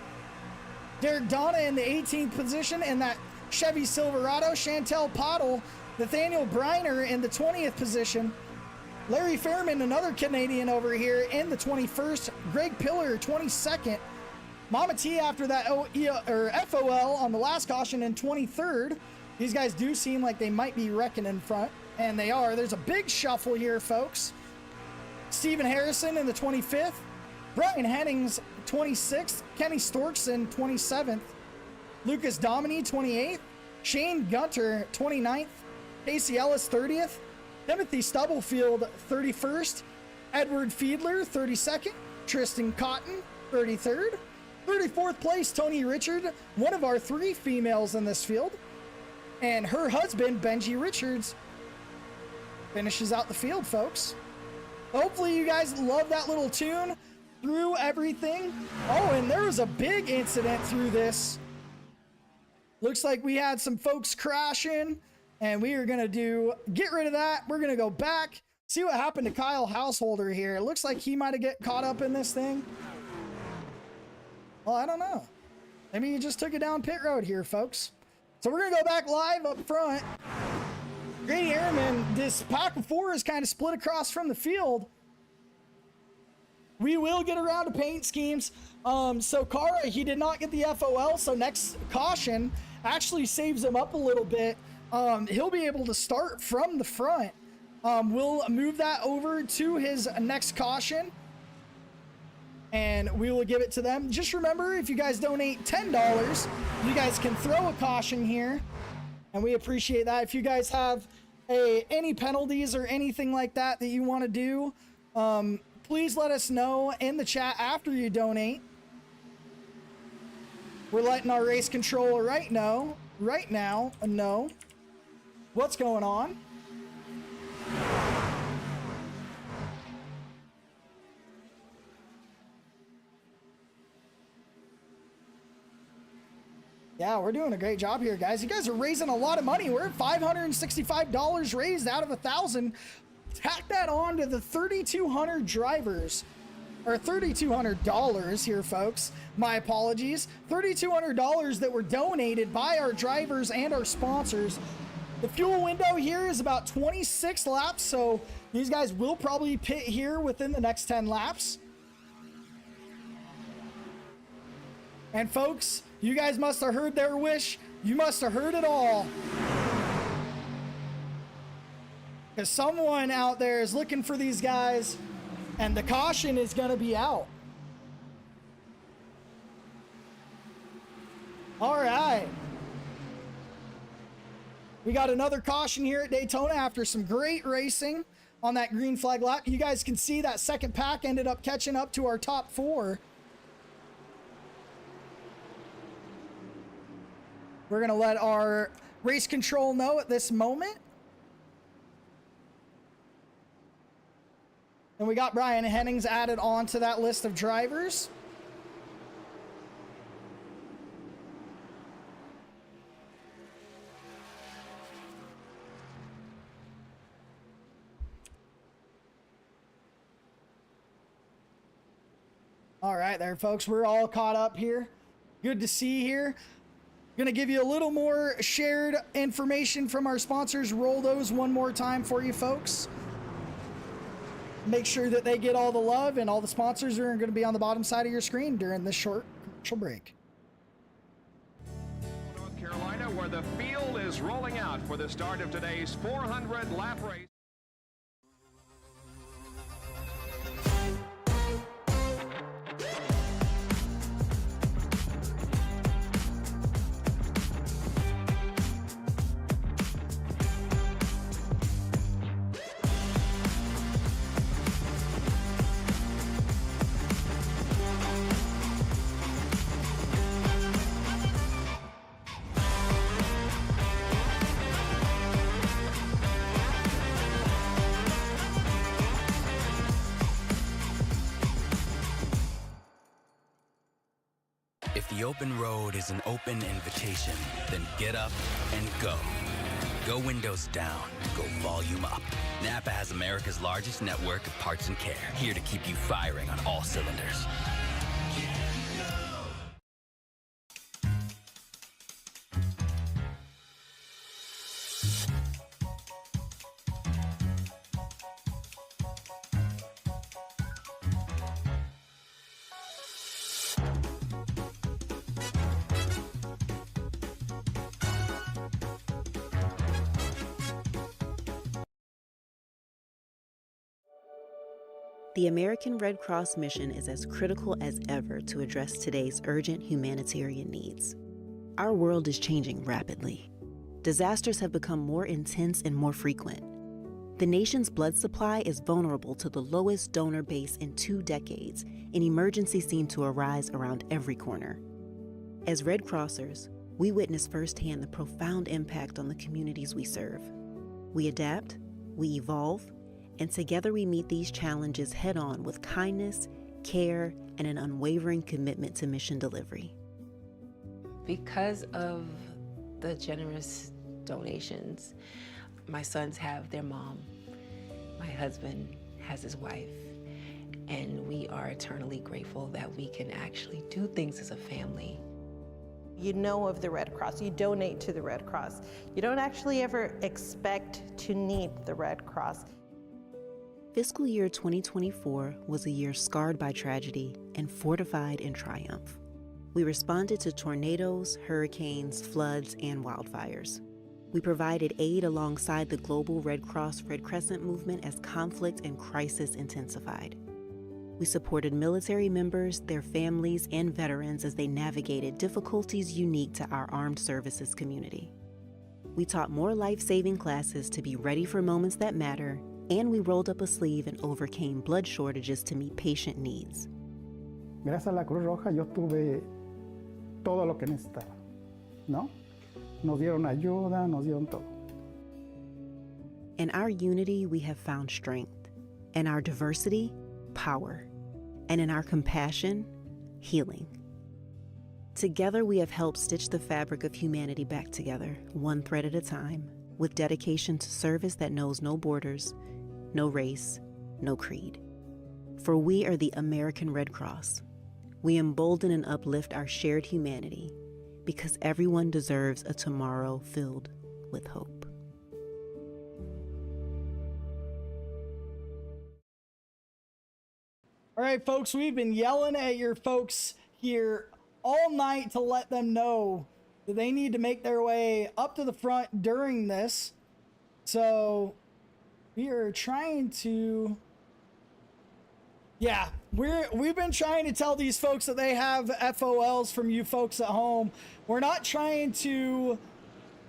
Derek Donna in the 18th position in that Chevy Silverado. Chantel Pottle, Nathaniel Briner in the 20th position. Larry Fairman, another Canadian over here, in the 21st. Greg Pillar, 22nd. Mama T after that FOL on the last caution in 23rd. These guys do seem like they might be wrecking in front, and they are. There's a big shuffle here, folks. Stephen Harrison in the 25th. Brian Hennings, 26th. Kenny Storkson, 27th. Lucas Domini, 28th. Shane Gunter, 29th. Casey Ellis, 30th. Timothy Stubblefield, 31st. Edward Fiedler, 32nd. Tristan Cotton, 33rd. 34th place, Tony Richard, one of our 3 females in this field. And her husband, Benji Richards, finishes out the field, folks. Hopefully you guys love that little tune through everything. Oh, and there was a big incident through this. Looks like we had some folks crashing, and we are going to get rid of that. We're going to go back, see what happened to Kyle Householder here. It looks like he might have get caught up in this thing. Well, I don't know. Maybe he just took it down pit road here, folks. So we're going to go back live up front. Grady Ehrman, this pack of 4 is kind of split across from the field. We will get around to paint schemes. So Kara, he did not get the FOL, so next caution actually saves him up a little bit. He'll be able to start from the front. We'll move that over to his next caution, and we will give it to them. Just remember, if you guys donate $10, you guys can throw a caution here, and we appreciate that. If you guys have any penalties or anything like that that you want to do, please let us know in the chat after you donate. We're letting our race controller right now know what's going on. Yeah, we're doing a great job here, guys. You guys are raising a lot of money. We're at $565 raised out of 1,000. Tack that on to the 3,200 drivers, or $3,200 here, folks. My apologies. $3,200 that were donated by our drivers and our sponsors. The fuel window here is about 26 laps, so these guys will probably pit here within the next 10 laps. And folks, you guys must have heard their wish. You must have heard it all. Because someone out there is looking for these guys, and the caution is going to be out. All right. We got another caution here at Daytona after some great racing on that green flag lap. You guys can see that second pack ended up catching up to our top 4. We're going to let our race control know at this moment. And we got Brian Hennings added on to that list of drivers. All right, there, folks. We're all caught up here. Good to see here. Gonna give you a little more shared information from our sponsors. Roll those one more time for you, folks. Make sure that they get all the love, and all the sponsors are going to be on the bottom side of your screen during this short commercial break. North Carolina, where the field is rolling out for the start of today's 400 lap race. If the open road is an open invitation, then get up and go. Go windows down, go volume up. Napa has America's largest network of parts and care, here to keep you firing on all cylinders. The American Red Cross mission is as critical as ever to address today's urgent humanitarian needs. Our world is changing rapidly. Disasters have become more intense and more frequent. The nation's blood supply is vulnerable to the lowest donor base in 2 decades, and emergencies seem to arise around every corner. As Red Crossers, we witness firsthand the profound impact on the communities we serve. We adapt, we evolve, and together we meet these challenges head-on with kindness, care, and an unwavering commitment to mission delivery. Because of the generous donations, my sons have their mom, my husband has his wife, and we are eternally grateful that we can actually do things as a family. You know of the Red Cross, you donate to the Red Cross. You don't actually ever expect to need the Red Cross. Fiscal year 2024 was a year scarred by tragedy and fortified in triumph. We responded to tornadoes, hurricanes, floods, and wildfires. We provided aid alongside the global Red Cross Red Crescent movement as conflict and crisis intensified. We supported military members, their families, and veterans as they navigated difficulties unique to our armed services community. We taught more life-saving classes to be ready for moments that matter, and we rolled up a sleeve and overcame blood shortages to meet patient needs. Gracias a la Cruz Roja yo tuve todo lo que necesitaba, ¿no? Nos dieron ayuda, nos dieron todo. In our unity, we have found strength. In our diversity, power. And in our compassion, healing. Together, we have helped stitch the fabric of humanity back together, one thread at a time, with dedication to service that knows no borders, no race, no creed. For we are the American Red Cross. We embolden and uplift our shared humanity because everyone deserves a tomorrow filled with hope. All right, folks, we've been yelling at your folks here all night to let them know that they need to make their way up to the front during this. So we are trying to, yeah, we've been trying to tell these folks that they have FOLs from you folks at home. We're not trying to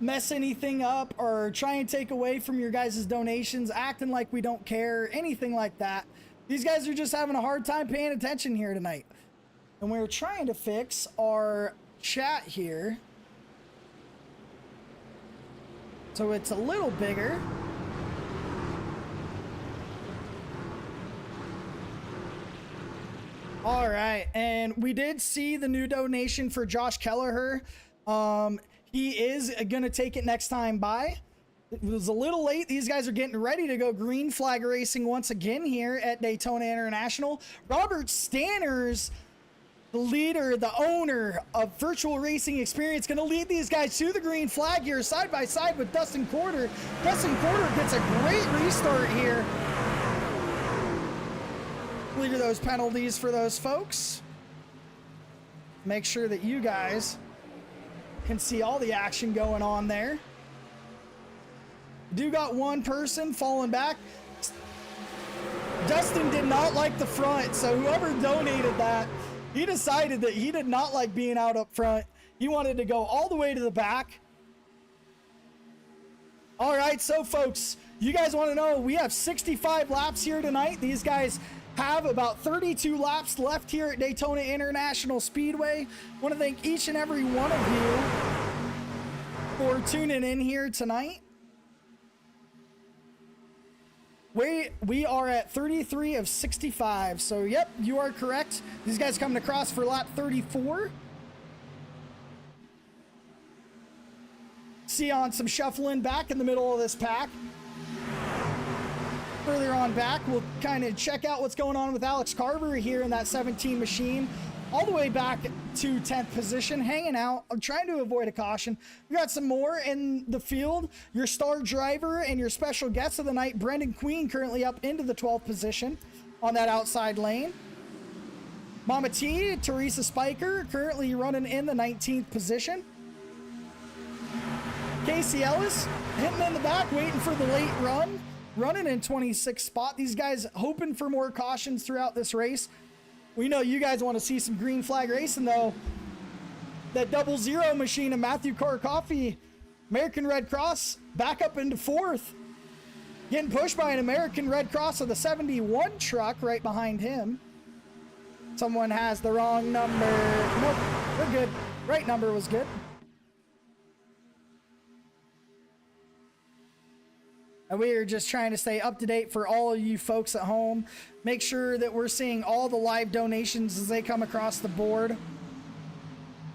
mess anything up or try and take away from your guys' donations, acting like we don't care, anything like that. These guys are just having a hard time paying attention here tonight. And we're trying to fix our chat here so it's a little bigger. All right, and we did see the new donation for Josh Kelleher. He is gonna take it next time by. It was a little late. These guys are getting ready to go green flag racing once again here at Daytona International. Robert Stanners, the leader, the owner of Virtual Racing Experience, going to lead these guys to the green flag here side by side with Dustin Quarter. Dustin Quarter gets a great restart here. Clear those penalties for those folks. Make sure that you guys can see all the action going on there. Do got one person falling back. Dustin did not like the front, so whoever donated that, he decided that he did not like being out up front. He wanted to go all the way to the back. All right, so folks, you guys want to know, we have 65 laps here tonight. These guys have about 32 laps left here at Daytona International Speedway. Want to thank each and every one of you for tuning in here tonight. We are at 33 of 65. So, yep, you are correct. These guys coming across for lap 34. See on some shuffling back in the middle of this pack. Further on back, we'll kind of check out what's going on with Alex Carver here in that 17 machine. All the way back to 10th position, hanging out. I'm trying to avoid a caution. We got some more in the field. Your star driver and your special guest of the night, Brendan Queen, currently up into the 12th position on that outside lane. Mama T, Teresa Spiker, currently running in the 19th position. Casey Ellis, hitting in the back, waiting for the late run. Running in 26th spot. These guys hoping for more cautions throughout this race. We know you guys want to see some green flag racing, though. That 00 machine of Matthew Coffee, American Red Cross, back up into 4th. Getting pushed by an American Red Cross of the 71 truck right behind him. Someone has the wrong number. Nope, we're good. Right number was good. And we are just trying to stay up to date for all of you folks at home. Make sure that we're seeing all the live donations as they come across the board.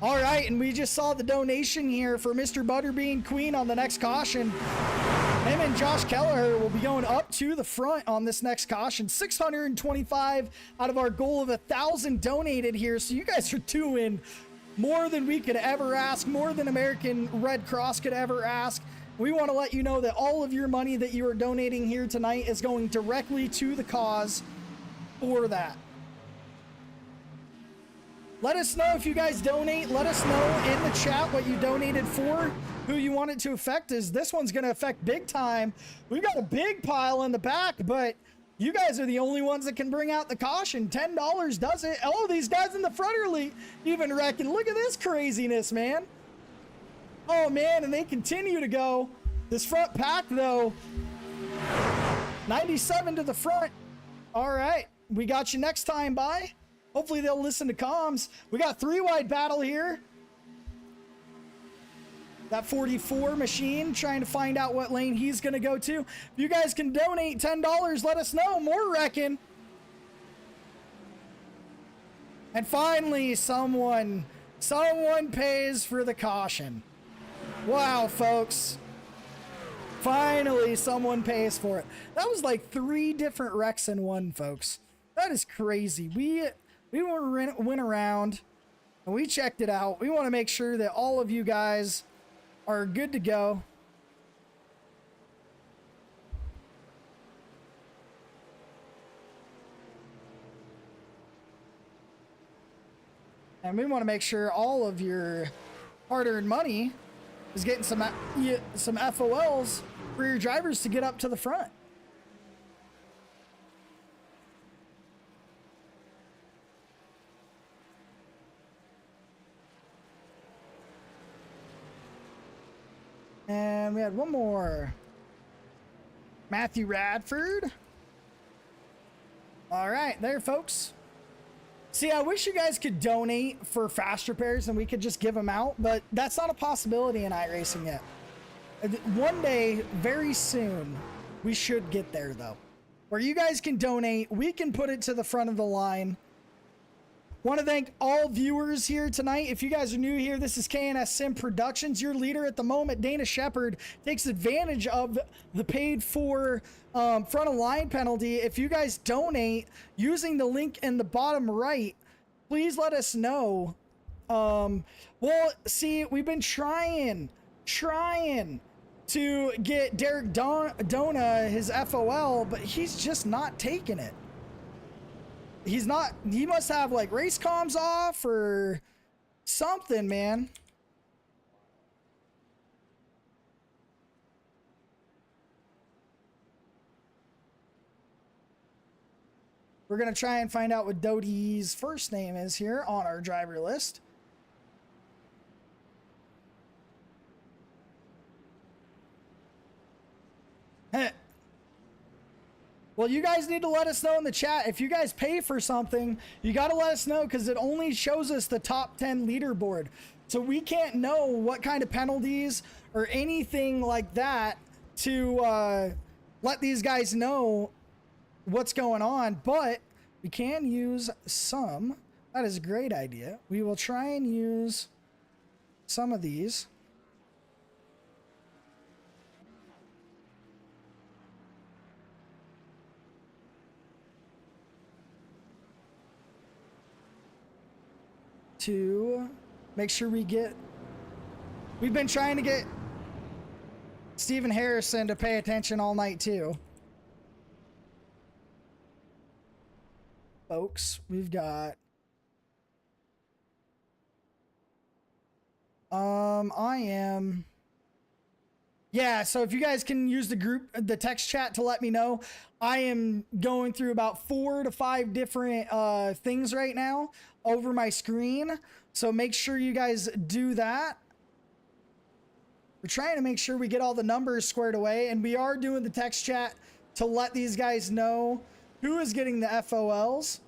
All right, and we just saw the donation here for Mr. Butterbean Queen on the next caution. Him and Josh Kelleher will be going up to the front on this next caution. 625 out of our goal of 1,000 donated here. So you guys are doing more than we could ever ask, more than American Red Cross could ever ask. We want to let you know that all of your money that you are donating here tonight is going directly to the cause for that. Let us know if you guys donate. Let us know in the chat what you donated for, who you want it to affect. Is this one's going to affect big time. We've got a big pile in the back, but you guys are the only ones that can bring out the caution. $10 does it. Oh, these guys in the front are even wrecking. Look at this craziness, man. Oh, man, and they continue to go. This front pack, though, 97 to the front. All right, we got you next time by. Hopefully they'll listen to comms. We got 3-wide battle here. That 44 machine, trying to find out what lane he's going to go to. If you guys can donate $10, let us know. More wrecking. And finally, someone pays for the caution. Wow, folks. Finally, someone pays for it. That was like 3 different wrecks in one, folks. That is crazy. We went around and we checked it out. We want to make sure that all of you guys are good to go. And we want to make sure all of your hard-earned money is getting some FOLs for your drivers to get up to the front. And we had one more. Matthew Radford. All right, there, folks. See, I wish you guys could donate for fast repairs and we could just give them out, but that's not a possibility in iRacing yet. One day, very soon, we should get there, though. Where you guys can donate, we can put it to the front of the line, Want to thank all viewers here tonight. If you guys are new here, this is KNS Sim Productions. Your leader at the moment, Dana Shepard, takes advantage of the paid for front of line penalty. If you guys donate using the link in the bottom right, please let us know. Well, see, we've been trying to get Derek Dona his FOL, but he's just not taking it. He's not, he must have like race comms off or something, man. We're going to try and find out what Doty's first name is here on our driver list. Well, you guys need to let us know in the chat. If you guys pay for something, you got to let us know, because it only shows us the top 10 leaderboard. So we can't know what kind of penalties or anything like that to let these guys know what's going on. But we can use some. That is a great idea. We will try and use some of these. To make sure we get, we've been trying to get Stephen Harrison to pay attention all night too. Folks, we've got yeah, so if you guys can use the text chat to let me know. I am going through about 4 to 5 different things right now over my screen, so make sure you guys do that. We're trying to make sure we get all the numbers squared away, and we are doing the text chat to let these guys know who is getting the FOLs.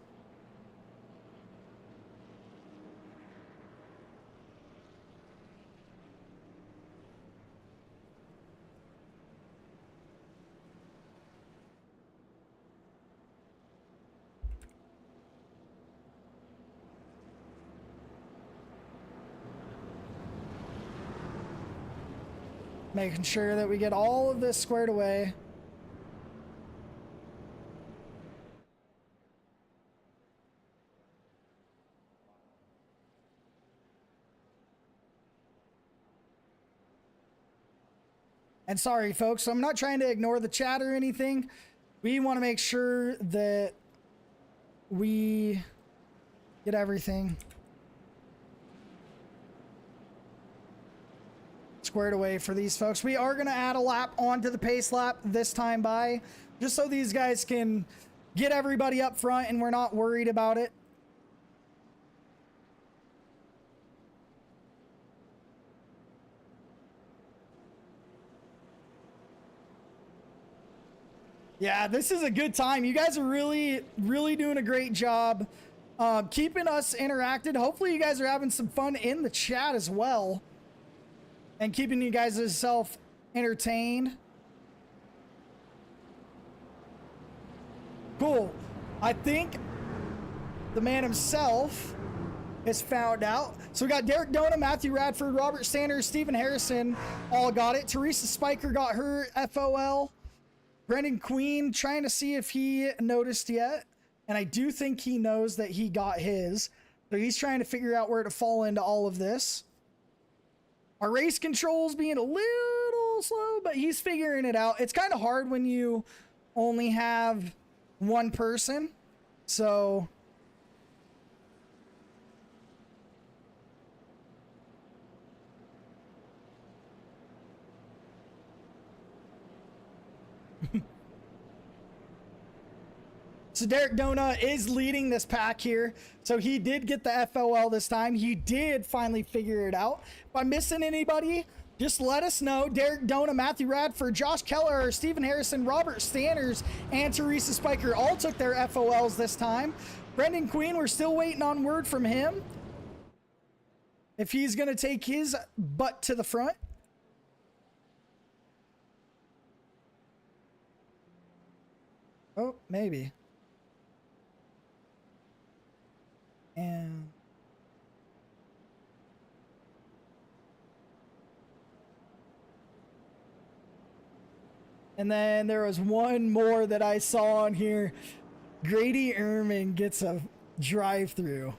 Making sure that we get all of this squared away. And sorry, folks, I'm not trying to ignore the chat or anything. We want to make sure that we get everything squared away for these folks. We are going to add a lap onto the pace lap this time by, just so these guys can get everybody up front and we're not worried about it. Yeah, this is a good time. You guys are really doing a great job keeping us interacted. Hopefully you guys are having some fun in the chat as well, and keeping you guys yourself entertained. Cool. I think the man himself is found out. So we got Derek Dona, Matthew Radford, Robert Sanders, Stephen Harrison all got it. Teresa Spiker got her FOL. Brendan Queen trying to see if he noticed yet. And I do think he knows that he got his. So he's trying to figure out where to fall into all of this. Our race controls being a little slow, but he's figuring it out. It's kind of hard when you only have one person. So So Derek Dona is leading this pack here. So he did get the FOL this time. He did finally figure it out. If I'm missing anybody, just let us know. Derek Dona, Matthew Radford, Josh Keller, Stephen Harrison, Robert Stanners, and Teresa Spiker all took their FOLs this time. Brendan Queen, we're still waiting on word from him if he's going to take his butt to the front. Oh, maybe. And And then there was one more that I saw on here. Grady Ehrman gets a drive-through.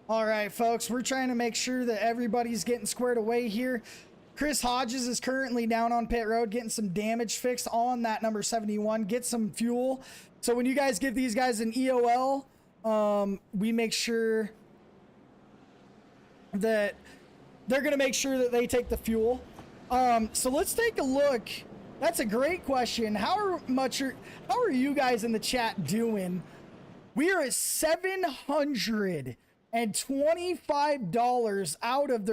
All right, folks, we're trying to make sure that everybody's getting squared away here. Chris Hodges is currently down on pit road getting some damage fixed on that number 71. Get some fuel. So when you guys give these guys an EOL, we make sure that they're going to make sure that they take the fuel. So let's take a look. That's a great question. How are you guys in the chat doing? We are at $725 out of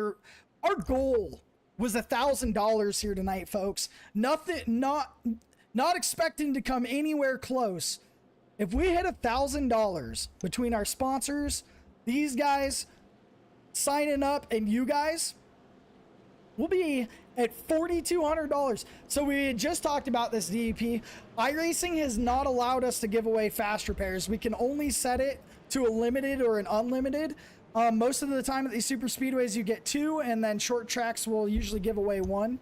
our goal was $1,000 here tonight, folks. Not expecting to come anywhere close. If we hit $1,000 between our sponsors, these guys signing up, and you guys, we'll be at $4,200. So we had just talked about this, DEP. iRacing has not allowed us to give away fast repairs. We can only set it to a limited or an unlimited. Most of the time at these super speedways, you get 2, and then short tracks will usually give away 1.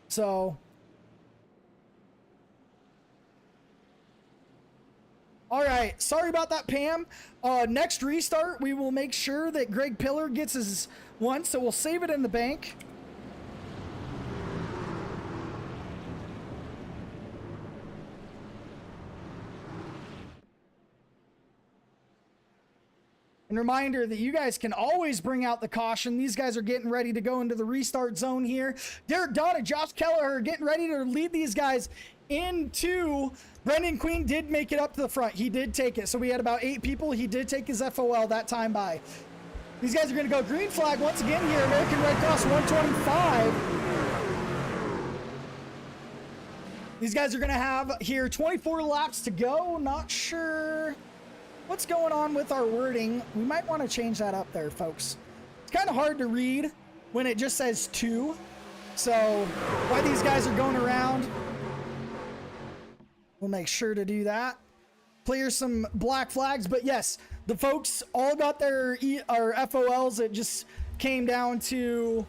So, all right. Sorry about that, Pam. Next restart, we will make sure that Greg Pillar gets his one, so we'll save it in the bank. And reminder that you guys can always bring out the caution. These guys are getting ready to go into the restart zone here. Derek Dodd and Josh Keller are getting ready to lead these guys into... Brendan Queen did make it up to the front. He did take it. So we had about 8 people. He did take his FOL that time by. These guys are going to go green flag once again here. American Red Cross 125. These guys are going to have here 24 laps to go. Not sure what's going on with our wording. We might want to change that up there, folks. It's kind of hard to read when it just says 2. So why these guys are going around, we'll make sure to do that. Clear some black flags. But yes, the folks all got their FOLs. It just came down to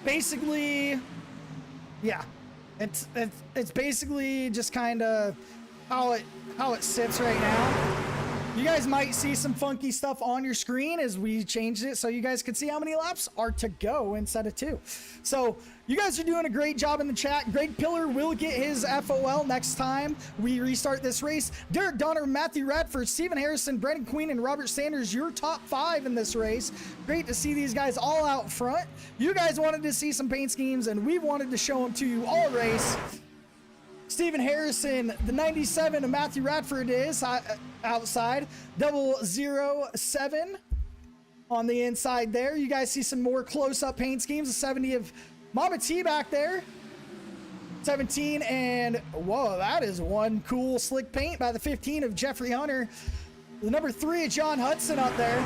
basically, yeah, it's basically just kind of how it sits right now. You guys might see some funky stuff on your screen as we changed it so you guys can see how many laps are to go instead of 2. So you guys are doing a great job in the chat. Greg Pillar will get his FOL next time we restart this race. Derek Donner, Matthew Radford, Stephen Harrison, Brendan Queen, and Robert Sanders, your top 5 in this race. Great to see these guys all out front. You guys wanted to see some paint schemes, and we wanted to show them to you all race. Stephen Harrison, the 97 of Matthew Radford is outside. 007 on the inside there. You guys see some more close-up paint schemes. The 70 of Mama T back there. 17, and whoa, that is one cool slick paint by the 15 of Jeffrey Hunter. The number 3 of John Hudson up there.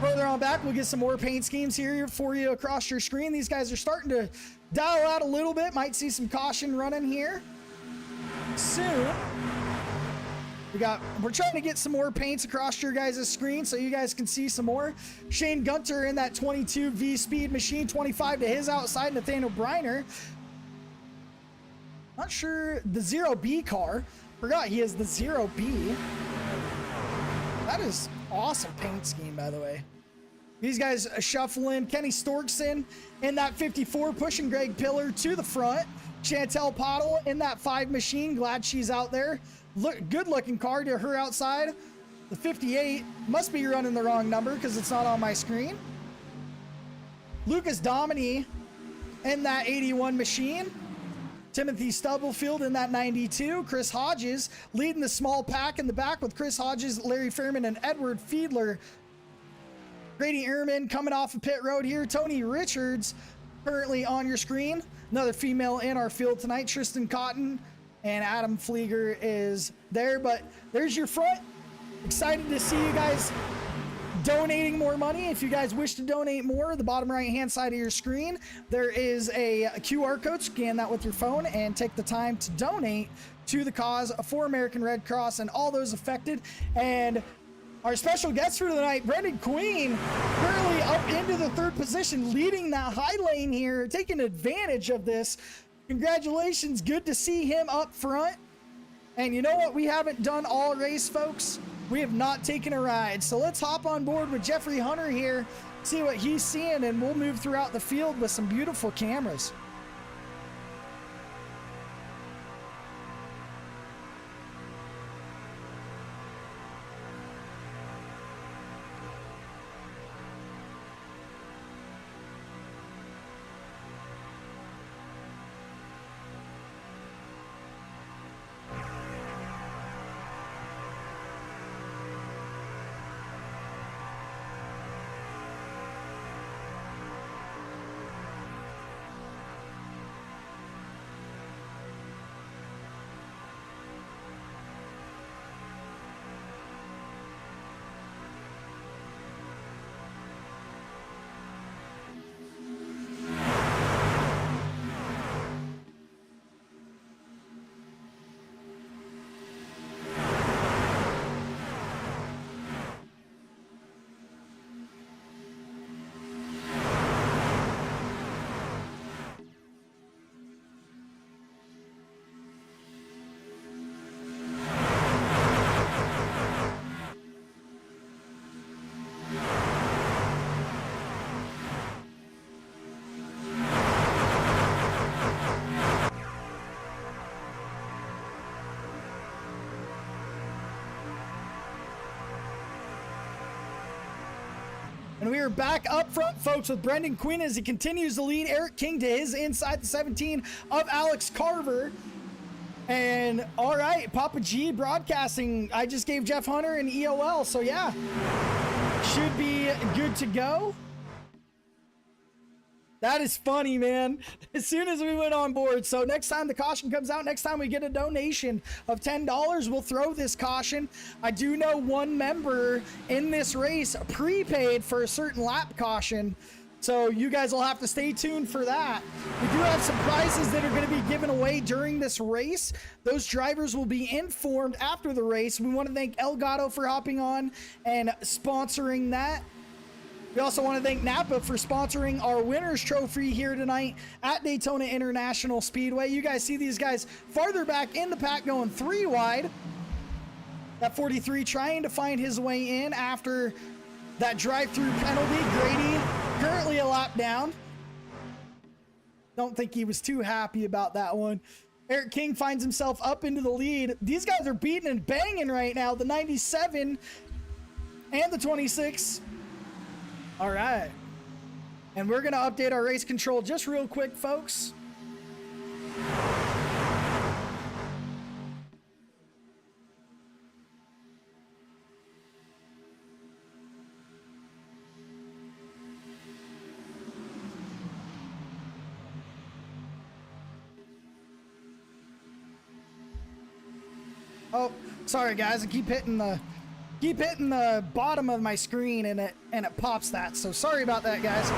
Further on back, we'll get some more paint schemes here for you across your screen. These guys are starting to dial out a little bit. Might see some caution running here soon. We're trying to get some more paints across your guys' screen so you guys can see some more. Shane Gunter in that 22 V-Speed machine, 25 to his outside. Nathaniel Briner. Not sure the 0B car. Forgot he has the 0B. That is awesome paint scheme, by the way. These guys shuffling. Kenny Storkson in that 54, pushing Greg Pillar to the front. Chantel Pottle in that 5 machine. Glad she's out there. Good looking car to her outside. The 58 must be running the wrong number because it's not on my screen. Lucas Domini in that 81 machine. Timothy Stubblefield in that 92. Chris Hodges leading the small pack in the back with Chris Hodges, Larry Fairman, and Edward Fiedler. Grady Ehrman coming off of pit road here. Tony Richards currently on your screen. Another female in our field tonight. Tristan Cotton and Adam Flieger is there. But there's your front. Excited to see you guys donating more money. If you guys wish to donate more, the bottom right hand side of your screen, there is a QR code. Scan that with your phone and take the time to donate to the cause for American Red Cross and all those affected. And our special guest for tonight, Brendan Queen, currently up into the third position, leading that high lane here, taking advantage of this. Congratulations. Good to see him up front. And you know what we haven't done all race, folks? We have not taken a ride. So let's hop on board with Jeffrey Hunter here, see what he's seeing, and we'll move throughout the field with some beautiful cameras. And we are back up front, folks, with Brendan Quinn as he continues to lead Eric King to his inside the 17 of Alex Carver. And all right, Papa G broadcasting. I just gave Jeff Hunter an EOL, so yeah, should be good to go. That is funny, man. As soon as we went on board. So next time the caution comes out, next time we get a donation of $10, we'll throw this caution. I do know one member in this race prepaid for a certain lap caution. So you guys will have to stay tuned for that. We do have some prizes that are going to be given away during this race. Those drivers will be informed after the race. We want to thank Elgato for hopping on and sponsoring that. We also want to thank Napa for sponsoring our winner's trophy here tonight at Daytona International Speedway. You guys see these guys farther back in the pack going 3 wide. That 43 trying to find his way in after that drive-through penalty. Grady currently a lap down. Don't think he was too happy about that one. Eric King finds himself up into the lead. These guys are beating and banging right now. The 97 and the 26. All right. And we're going to update our race control just real quick, folks. Oh, sorry guys, I keep hitting the bottom of my screen and it pops that. So sorry about that, guys.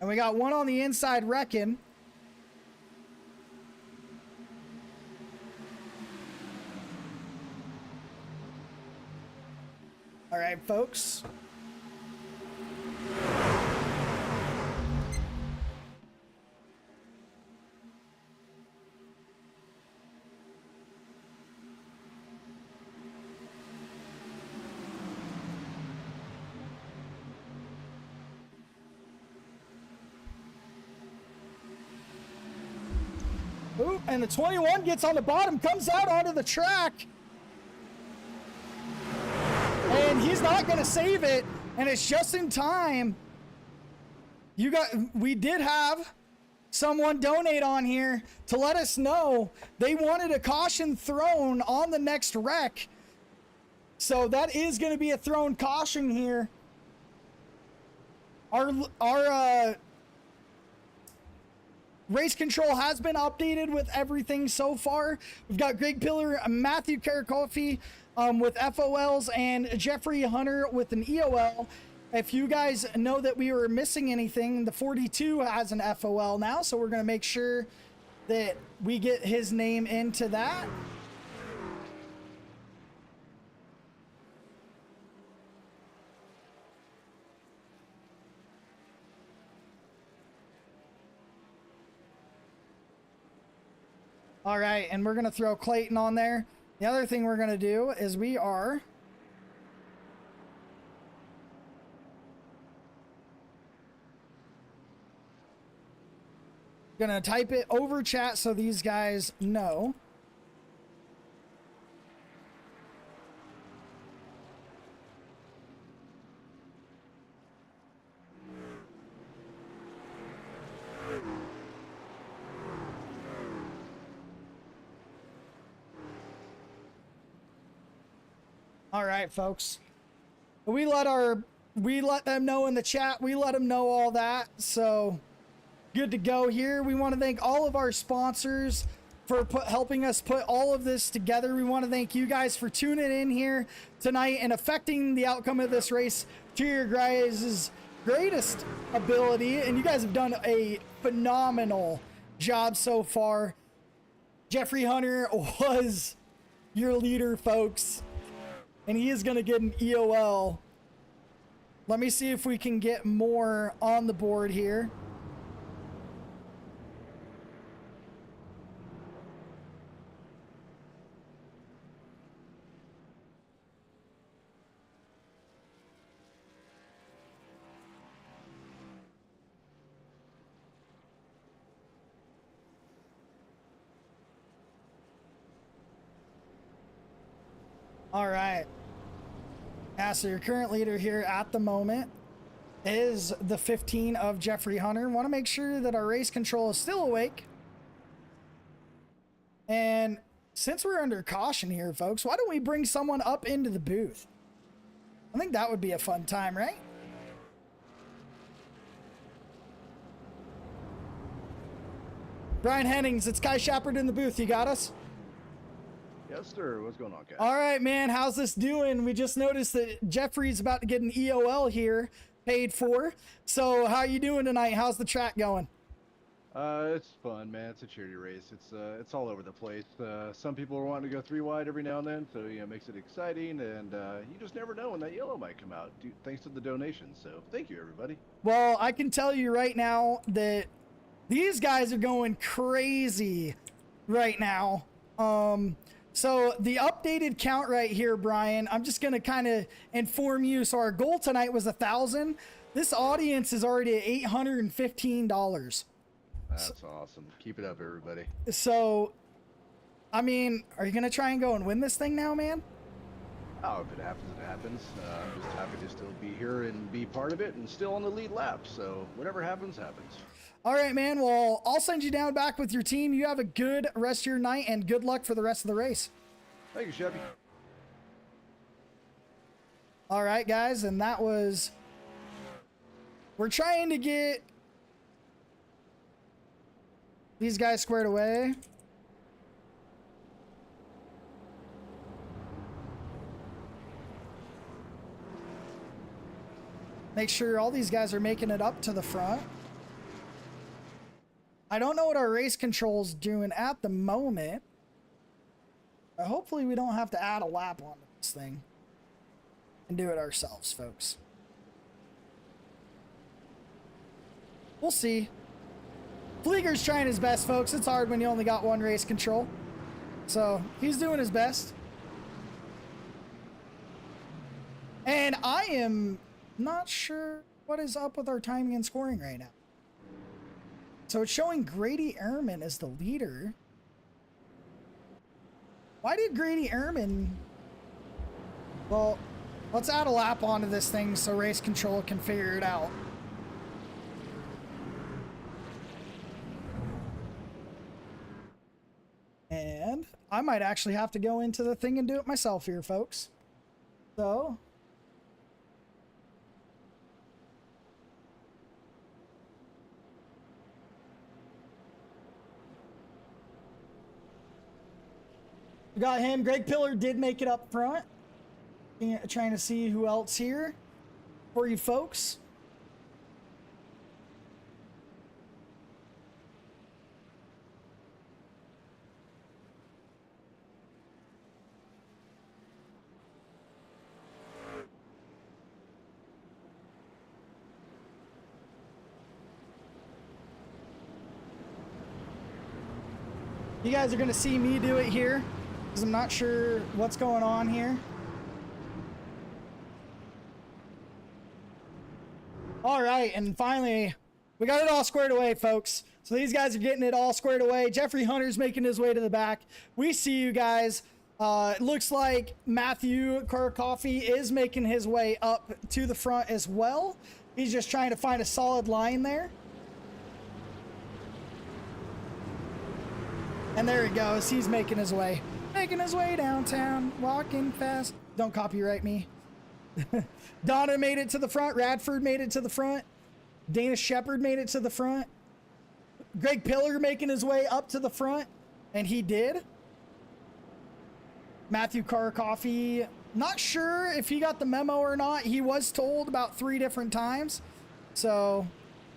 And we got one on the inside wrecking. All right, folks. Ooh, and the 21 gets on the bottom, comes out onto the track. And he's not going to save it, and it's just in time. We did have someone donate on here to let us know they wanted a caution thrown on the next wreck. So that is going to be a thrown caution here. Race control has been updated with everything so far. We've got Greg Pillar, Matthew Karakofi with FOLs, and Jeffrey Hunter with an EOL. If you guys know that we were missing anything, the 42 has an FOL now, so we're going to make sure that we get his name into that. All right, and we're going to throw Clayton on there. The other thing we're going to do is we are going to type it over chat so these guys know. All right, folks. We let them know in the chat. We let them know all that. So good to go here. We want to thank all of our sponsors for helping us put all of this together. We want to thank you guys for tuning in here tonight and affecting the outcome of this race to your guys' greatest ability. And you guys have done a phenomenal job so far. Jeffrey Hunter was your leader, folks. And he is going to get an EOL. Let me see if we can get more on the board here. All right. Yeah, so your current leader here at the moment is the 15 of Jeffrey Hunter. Want to make sure that our race control is still awake. And since we're under caution here, folks, why don't we bring someone up into the booth? I think that would be a fun time, right? Brian Hennings, it's Kai Shepard in the booth. You got us? Yes, sir. What's going on, guys? All right, man. How's this doing? We just noticed that Jeffrey's about to get an EOL here, paid for. So how you doing tonight? How's the track going? It's fun, man. It's a charity race. It's all over the place. Some people are wanting to go 3 wide every now and then, so it makes it exciting. And you just never know when that yellow might come out, thanks to the donations. So thank you, everybody. Well, I can tell you right now that these guys are going crazy right now. So the updated count right here, Brian, I'm just going to kind of inform you. So our goal tonight was 1,000. This audience is already at $815. That's awesome. Keep it up, everybody. So, I mean, are you going to try and go and win this thing now, man? Oh, if it happens, it happens. I'm just happy to still be here and be part of it and still on the lead lap. So whatever happens, happens. All right, man. Well, I'll send you down back with your team. You have a good rest of your night and good luck for the rest of the race. Thank you, Chevy. All right, guys. And that was... We're trying to get these guys squared away. Make sure all these guys are making it up to the front. I don't know what our race control's doing at the moment. But hopefully we don't have to add a lap onto this thing and do it ourselves, folks. We'll see. Flieger's trying his best, folks. It's hard when you only got one race control. So he's doing his best. And I am not sure what is up with our timing and scoring right now. So it's showing Grady Ehrman as the leader. Why did Grady Ehrman... Well, let's add a lap onto this thing so race control can figure it out. And I might actually have to go into the thing and do it myself here, folks. So... We got him. Greg Pillar did make it up front. Trying to see who else here for you folks. You guys are going to see me do it here because I'm not sure what's going on here. All right, and finally, we got it all squared away, folks. So these guys are getting it all squared away. Jeffrey Hunter's making his way to the back. We see you guys. It looks like Matthew Kurakoffy is making his way up to the front as well. He's just trying to find a solid line there. And there he goes. He's making his way. Making his way downtown. Walking fast. Don't copyright me. Donna made it to the front. Radford made it to the front. Dana Shepard made it to the front. Greg Pillar making his way up to the front. And he did. Matthew Kurakoffy, not sure if he got the memo or not. He was told about 3 different times. So,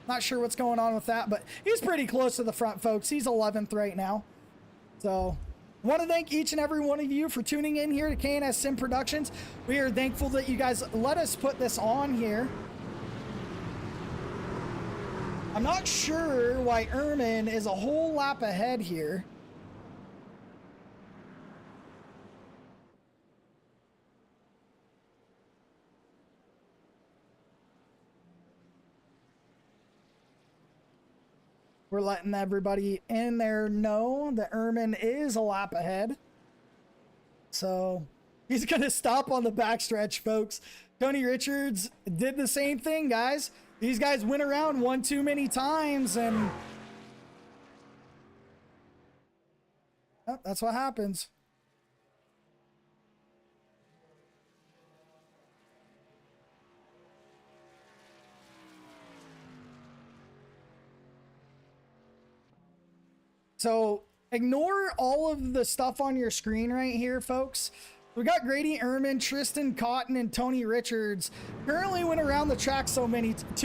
not sure what's going on with that. But he's pretty close to the front, folks. He's 11th right now. So, I want to thank each and every one of you for tuning in here to KNS Sim Productions. We are thankful that you guys let us put this on here. I'm not sure why Ehrman is a whole lap ahead here. We're letting everybody in there know that Ehrman is a lap ahead. So he's going to stop on the backstretch, folks. Tony Richards did the same thing, guys. These guys went around one too many times, and oh, that's what happens. So ignore all of the stuff on your screen right here, folks. We got Grady Ehrman, Tristan Cotton, and Tony Richards currently went around the track too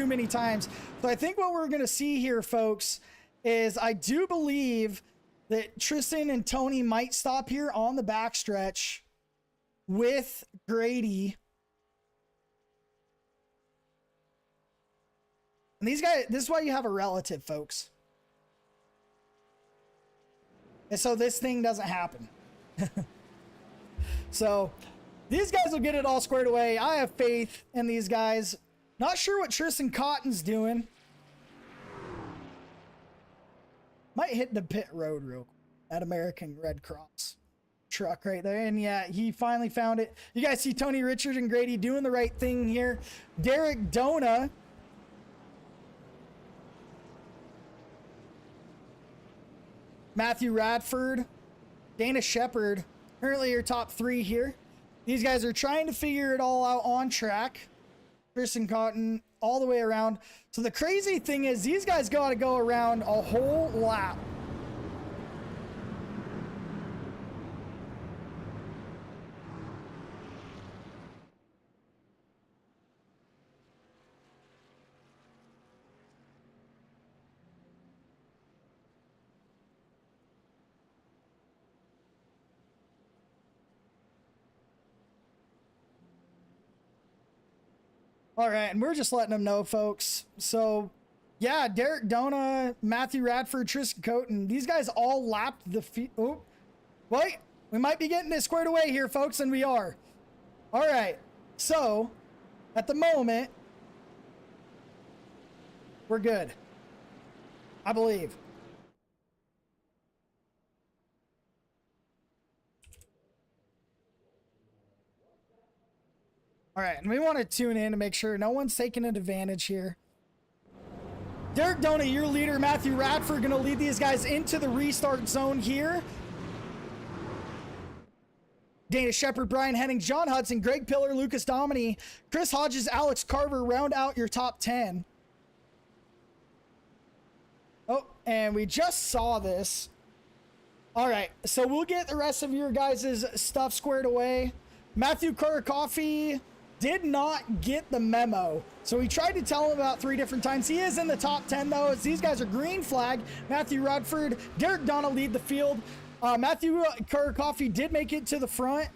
many times. So I think what we're going to see here, folks, is I do believe that Tristan and Tony might stop here on the backstretch with Grady. And these guys, this is why you have a relative, folks. And so this thing doesn't happen. So these guys will get it all squared away. I have faith in these guys. Not sure what Tristan Cotton's doing. Might hit the pit road real quick. That American Red Cross truck right there. And yeah, he finally found it. You guys see Tony Richards and Grady doing the right thing here. Derek Dona. Matthew Radford, Dana Shepard, currently your top 3 here. These guys are trying to figure it all out on track. Tristan Cotton all the way around. So the crazy thing is these guys got to go around a whole lap. All right, and we're just letting them know, folks. So, yeah, Derek Dona, Matthew Radford, Tristan Cotton, these guys all lapped the feet. Oh, wait, we might be getting it squared away here, folks, and we are. All right, so at the moment, we're good, I believe. All right, and we want to tune in to make sure no one's taking an advantage here. Derek Dona, your leader, Matthew Radford, going to lead these guys into the restart zone here. Dana Shepard, Brian Henning, John Hudson, Greg Pillar, Lucas Domini, Chris Hodges, Alex Carver round out your top 10. Oh, and we just saw this. All right, so we'll get the rest of your guys' stuff squared away. Matthew Kurikoffy did not get the memo. So we tried to tell him about 3 different times. He is in the top 10 though, as these guys are green flag. Matthew Rudford, Derek Donna lead the field. Matthew Kurikoffy did make it to the front.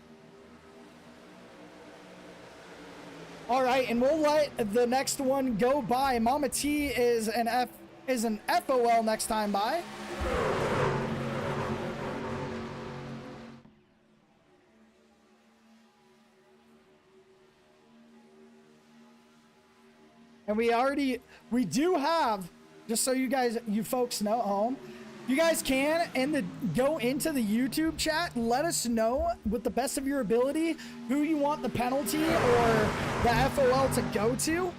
All right, and we'll let the next one go by. Mama T is an FOL next time by. And we do have, just so you folks know at home, you guys can go into the YouTube chat, let us know with the best of your ability who you want the penalty or the FOL to go to.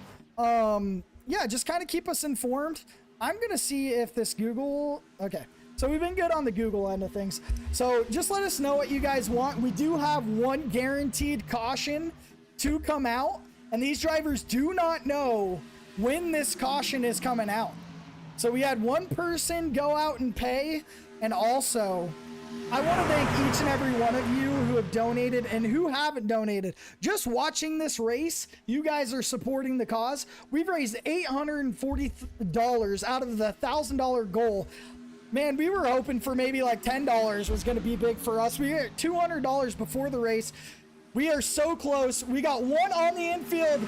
Yeah, just kind of keep us informed. I'm gonna see if this Google, okay. So we've been good on the Google end of things. So just let us know what you guys want. We do have 1 guaranteed caution to come out. And these drivers do not know when this caution is coming out. So we had 1 person go out and pay. And also, I want to thank each and every one of you who have donated and who haven't donated. Just watching this race, you guys are supporting the cause. We've raised $840 out of the $1,000 goal. Man, we were hoping for maybe like $10 was going to be big for us. We were at $200 before the race. We are so close. We got 1 on the infield.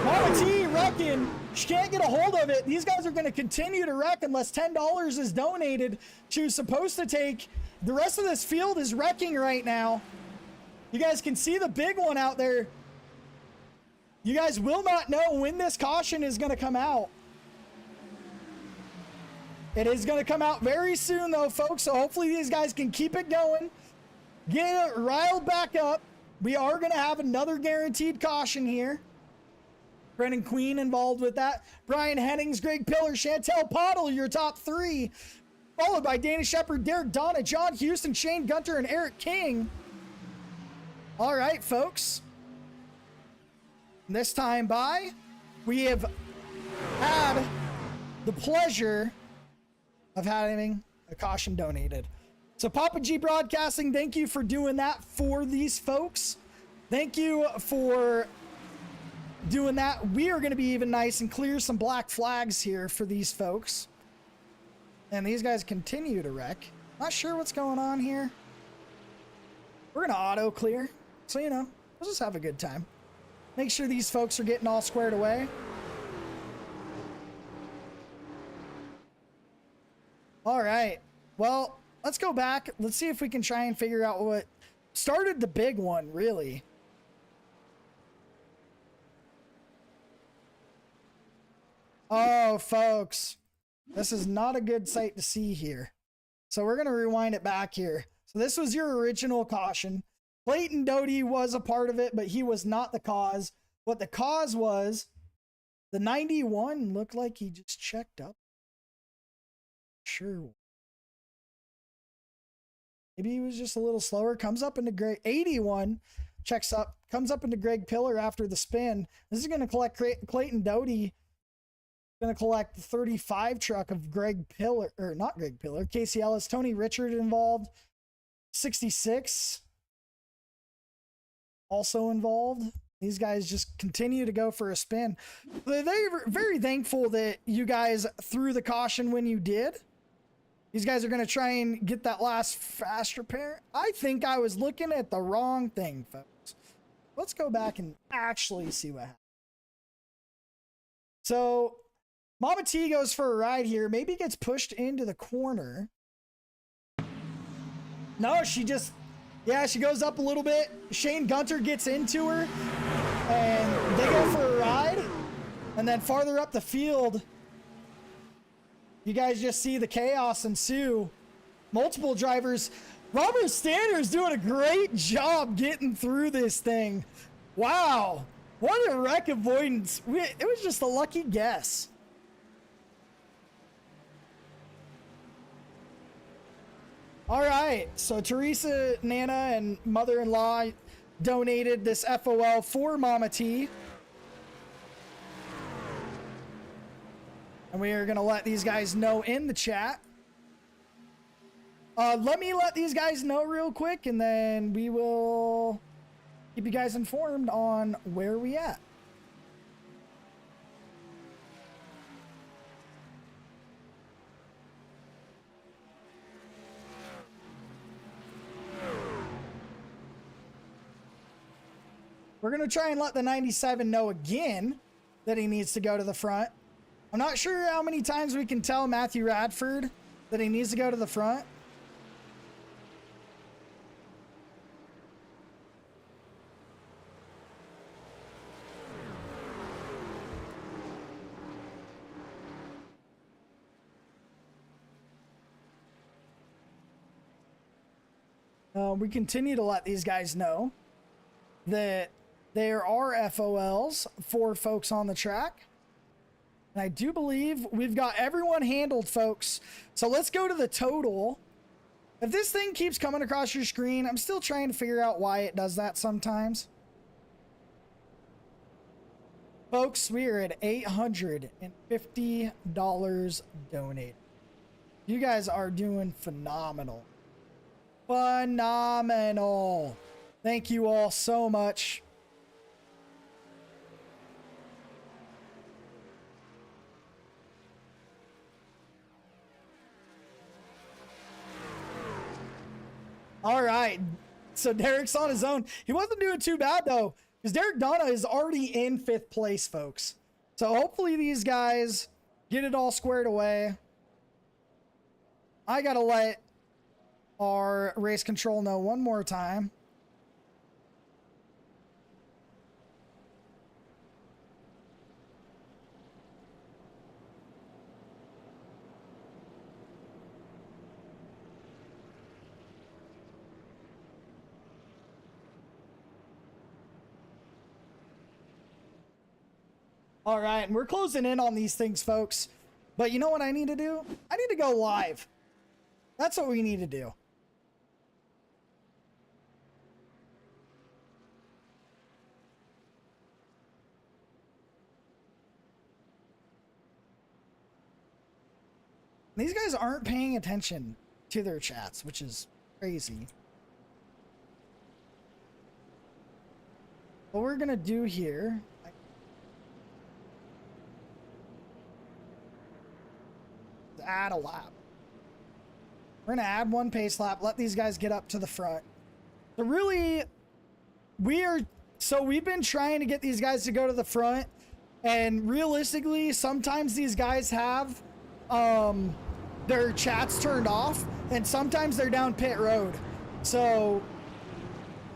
Mama T wrecking. She can't get a hold of it. These guys are going to continue to wreck unless $10 is donated. She was supposed to take. The rest of this field is wrecking right now. You guys can see the big one out there. You guys will not know when this caution is going to come out. It is going to come out very soon though, folks. So hopefully these guys can keep it going. Get it riled back up. We are going to have another guaranteed caution here. Brennan Queen involved with that. Brian Hennings, Greg Pillar, Chantel Pottle, your top 3. Followed by Dana Shepard, Derek Donna, John Houston, Shane Gunter, and Eric King. All right, folks. This time by, we have had the pleasure of having a caution donated. So Papa G Broadcasting, thank you for doing that for these folks. Thank you for doing that. We are going to be even nice and clear some black flags here for these folks. And these guys continue to wreck. Not sure what's going on here. We're going to auto clear. So, you know, we'll just have a good time. Make sure these folks are getting all squared away. All right. Well, let's go back. Let's see if we can try and figure out what started the big one, really. Oh, folks, this is not a good sight to see here. So we're going to rewind it back here. So this was your original caution. Clayton Doty was a part of it, but he was not the cause. What the cause was, the 91 looked like he just checked up. Sure. Maybe he was just a little slower. Comes up into Greg. 81 checks up. Comes up into Greg Pillar after the spin. This is going to collect Clayton Doty. Going to collect the 35 truck of Greg Pillar. Or not Greg Pillar. Casey Ellis. Tony Richard involved. 66. Also involved. These guys just continue to go for a spin. They're very thankful that you guys threw the caution when you did. These guys are going to try and get that last fast repair. I think I was looking at the wrong thing, folks. Let's go back and actually see what happened. So, Mama T goes for a ride here. Maybe gets pushed into the corner. No, she just... Yeah, she goes up a little bit. Shane Gunter gets into her. And they go for a ride. And then farther up the field... You guys just see the chaos ensue. Multiple drivers. Robert Stander is doing a great job getting through this thing. Wow. What a wreck avoidance. It was just a lucky guess. All right. So Teresa, Nana, and mother-in-law donated this FOL for Mama T. And we are going to let these guys know in the chat. Let me let these guys know real quick, and then we will keep you guys informed on where we at. We're going to try and let the 97 know again that he needs to go to the front. I'm not sure how many times we can tell Matthew Radford that he needs to go to the front. We continue to let these guys know that there are FOLs for folks on the track. And I do believe we've got everyone handled, folks. So let's go to the total. If this thing keeps coming across your screen, I'm still trying to figure out why it does that sometimes. Folks, we are at $850 donated. You guys are doing phenomenal. Phenomenal. Thank you all so much. All right. So Derek's on his own. He wasn't doing too bad, though, because Derek Donna is already in 5th place, folks. So hopefully these guys get it all squared away. I got to let our race control know one more time. All right, and we're closing in on these things, folks. But you know what I need to do? I need to go live. That's what we need to do. These guys aren't paying attention to their chats, which is crazy. What we're gonna do here, is add a lap. We're gonna add one pace lap, let these guys get up to the front. So really, we've been trying to get these guys to go to the front, and realistically, sometimes these guys have their chats turned off, and sometimes they're down pit road. So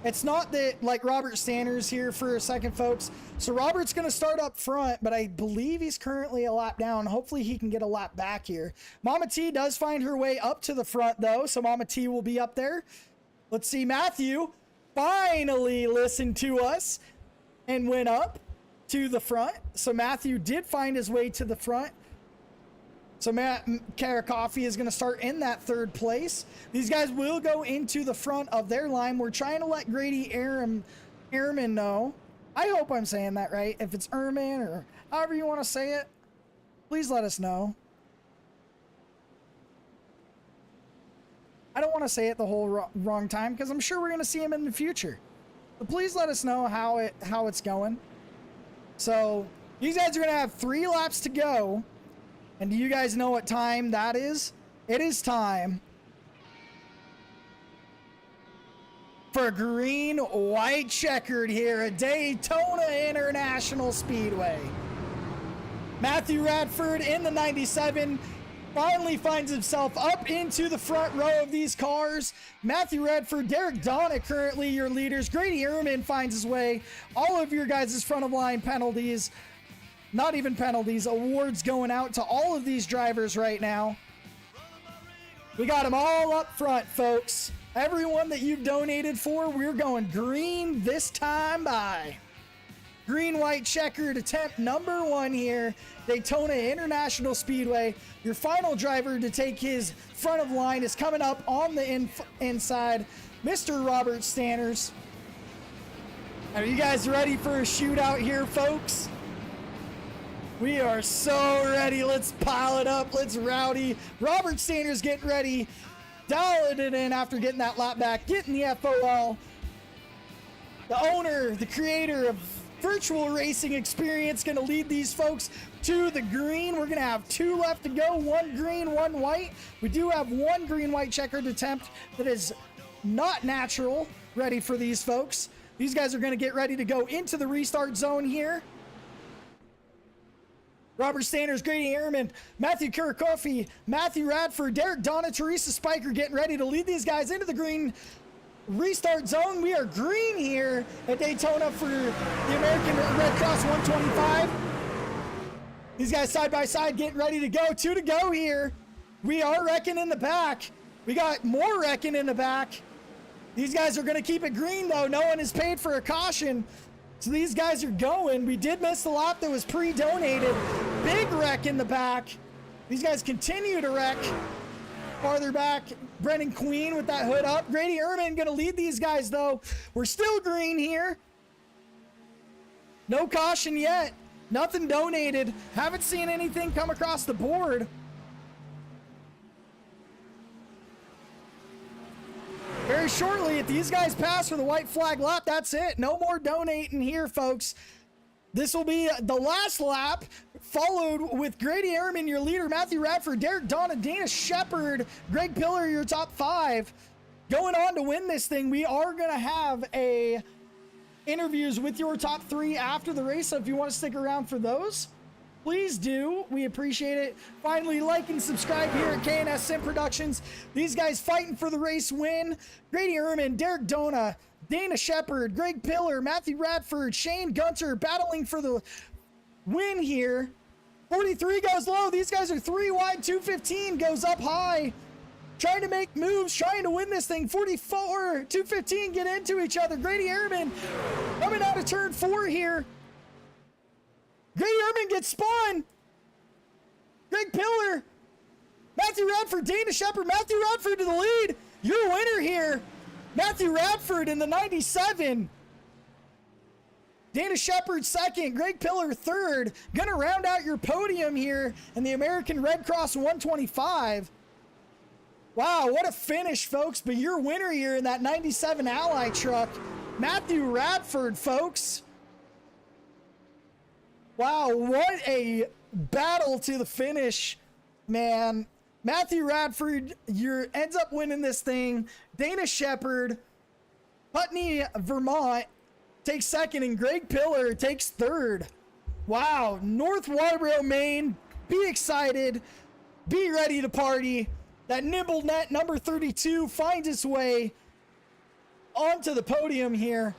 it's not that, like, Robert Sanders here for a second, folks. So Robert's going to start up front, but I believe he's currently a lap down. Hopefully he can get a lap back here. Mama T does find her way up to the front, though, so Mama T will be up there. Let's see, Matthew finally listened to us and went up to the front. So Matthew did find his way to the front. So Matt Karakoffey is going to start in that 3rd place. These guys will go into the front of their line. We're trying to let Grady Ehrman know. I hope I'm saying that right. If it's Ehrman or however you want to say it, please let us know. I don't want to say it the whole wrong time because I'm sure we're going to see him in the future. But please let us know how it's going. So these guys are going to have 3 laps to go. And do you guys know what time that is? It is time for green, white checkered here at Daytona International Speedway. Matthew Radford in the 97 finally finds himself up into the front row of these cars. Matthew Radford, Derek Donna currently your leaders. Grady Ehrman finds his way. All of your guys' front of line penalties. Not even penalties, awards going out to all of these drivers right now. We got them all up front, folks. Everyone that you've donated for, we're going green this time by. Green, white, checkered attempt number 1 here. Daytona International Speedway. Your final driver to take his front of line is coming up on the inside, Mr. Robert Stanners. Are you guys ready for a shootout here, folks? We are so ready. Let's pile it up. Let's rowdy. Robert Sanders getting ready dialing it in after getting that lap back, getting the FOL. The owner, the creator of Virtual Racing Experience, going to lead these folks to the green. We're going to have 2 left to go, 1 green, 1 white. We do have 1 green-white checkered attempt that is not natural ready for these folks. These guys are going to get ready to go into the restart zone here. Robert Sanders, Grady Ehrman, Matthew Kurakofi, Matthew Radford, Derek Donna, Teresa Spiker getting ready to lead these guys into the green restart zone. We are green here at Daytona for the American Red Cross 125. These guys side by side getting ready to go. 2 to go here. We are wrecking in the back. We got more wrecking in the back. These guys are going to keep it green, though. No one is paid for a caution. So these guys are going. We did miss the lap that was pre-donated. Big wreck in the back. These guys continue to wreck. Farther back, Brennan Queen with that hood up. Grady Ehrman going to lead these guys, though. We're still green here. No caution yet. Nothing donated. Haven't seen anything come across the board. Very shortly, if these guys pass for the white flag lap, that's it. No more donating here, folks. This will be the last lap, followed with Grady Ehrman, your leader, Matthew Radford, Derek Donna, Dana Shepard, Greg Pillar, your top 5. Going on to win this thing, we are going to have interviews with your top 3 after the race, so if you want to stick around for those, please do. We appreciate it. Finally, like and subscribe here at KNS Sim Productions. These guys fighting for the race win. Grady Ehrman, Derek Donna, Dana Shepard, Greg Pillar, Matthew Radford, Shane Gunter battling for the win here. 43 goes low. These guys are 3 wide. 215 goes up high. Trying to make moves, trying to win this thing. 44, 215 get into each other. Grady Ehrman coming out of turn 4 here. Grady Ehrman gets spun. Greg Pillar, Matthew Radford, Dana Shepard, Matthew Radford to the lead. Your winner here, Matthew Radford in the 97. Dana Shepard second, Greg Pillar third. Gonna round out your podium here in the American Red Cross 125. Wow, what a finish, folks. But your winner here in that 97 Ally truck, Matthew Radford, folks. Wow, what a battle to the finish, man. Matthew Radford ends up winning this thing. Dana Shepard, Putney, Vermont takes second, and Greg Pillar takes third. Wow, North Waterboro, Maine, be excited, be ready to party. That nimble net number 32 finds its way onto the podium here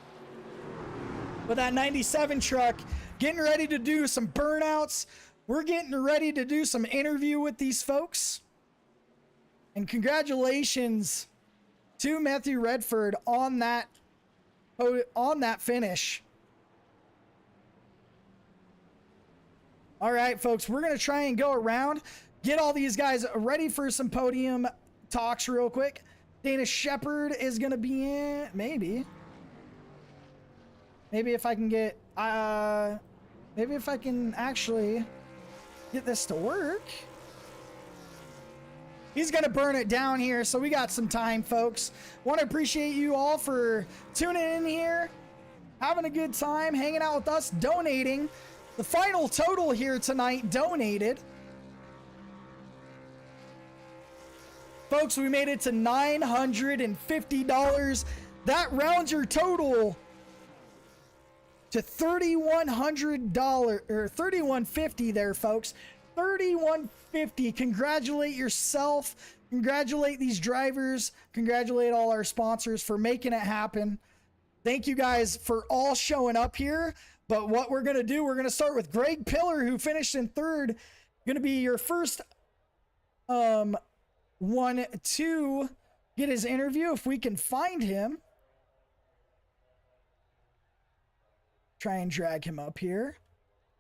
with that 97 truck. Getting ready to do some burnouts. We're getting ready to do some interview with these folks. And congratulations to Matthew Radford on that finish. All right, folks, we're going to try and go around, get all these guys ready for some podium talks real quick. Dana Shepard is going to be in, maybe if I can get, maybe if I can actually get this to work. He's going to burn it down here, so we got some time, folks. Want to appreciate you all for tuning in here, having a good time, hanging out with us, donating. The final total here tonight donated. Folks, we made it to $950. That rounds your total to $3,100 or $3,150 there, folks. $3,150. Congratulate yourself. Congratulate these drivers. Congratulate all our sponsors for making it happen. Thank you guys for all showing up here. But what we're going to do, we're going to start with Greg Pillar, who finished in third. Going to be your first one to get his interview if we can find him. Try and drag him up here.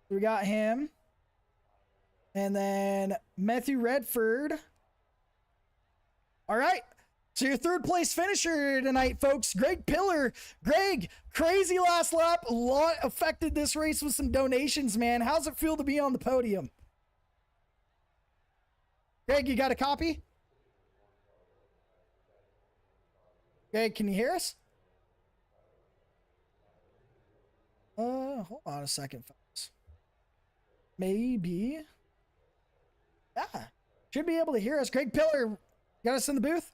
We got him. And then Matthew Radford. All right. So your third place finisher tonight, folks, Greg Pillar. Greg, crazy last lap. A lot affected this race with some donations, man. How's it feel to be on the podium? Greg, you got a copy? Greg, can you hear us? Hold on a second, folks. Maybe. Yeah. Should be able to hear us. Greg Pillar, got us in the booth?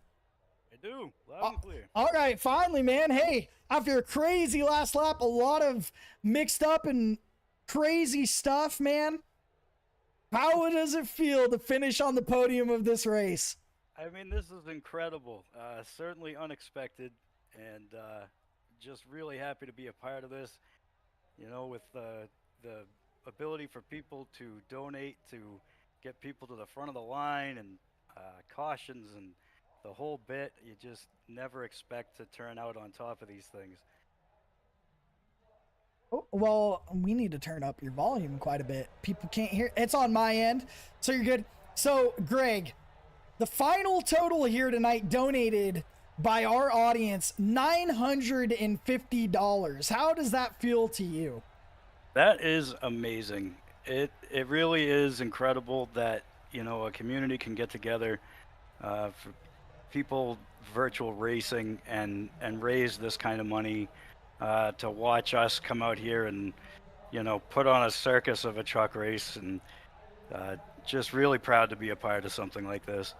I do. Loud and clear. All right, finally, man. Hey, after a crazy last lap, a lot of mixed up and crazy stuff, man. How does it feel to finish on the podium of this race? I mean, this is incredible. Certainly unexpected, and just really happy to be a part of this. You know, with the ability for people to donate to get people to the front of the line and cautions and the whole bit, you just never expect to turn out on top of these things. Oh, well, we need to turn up your volume quite a bit. People can't hear. It's on my end, so you're good. So, Greg, the final total here tonight donated by our audience, $950. How does that feel to you? That is amazing. It really is incredible that, you know, a community can get together for people virtual racing and raise this kind of money to watch us come out here and, you know, put on a circus of a truck race, and just really proud to be a part of something like this.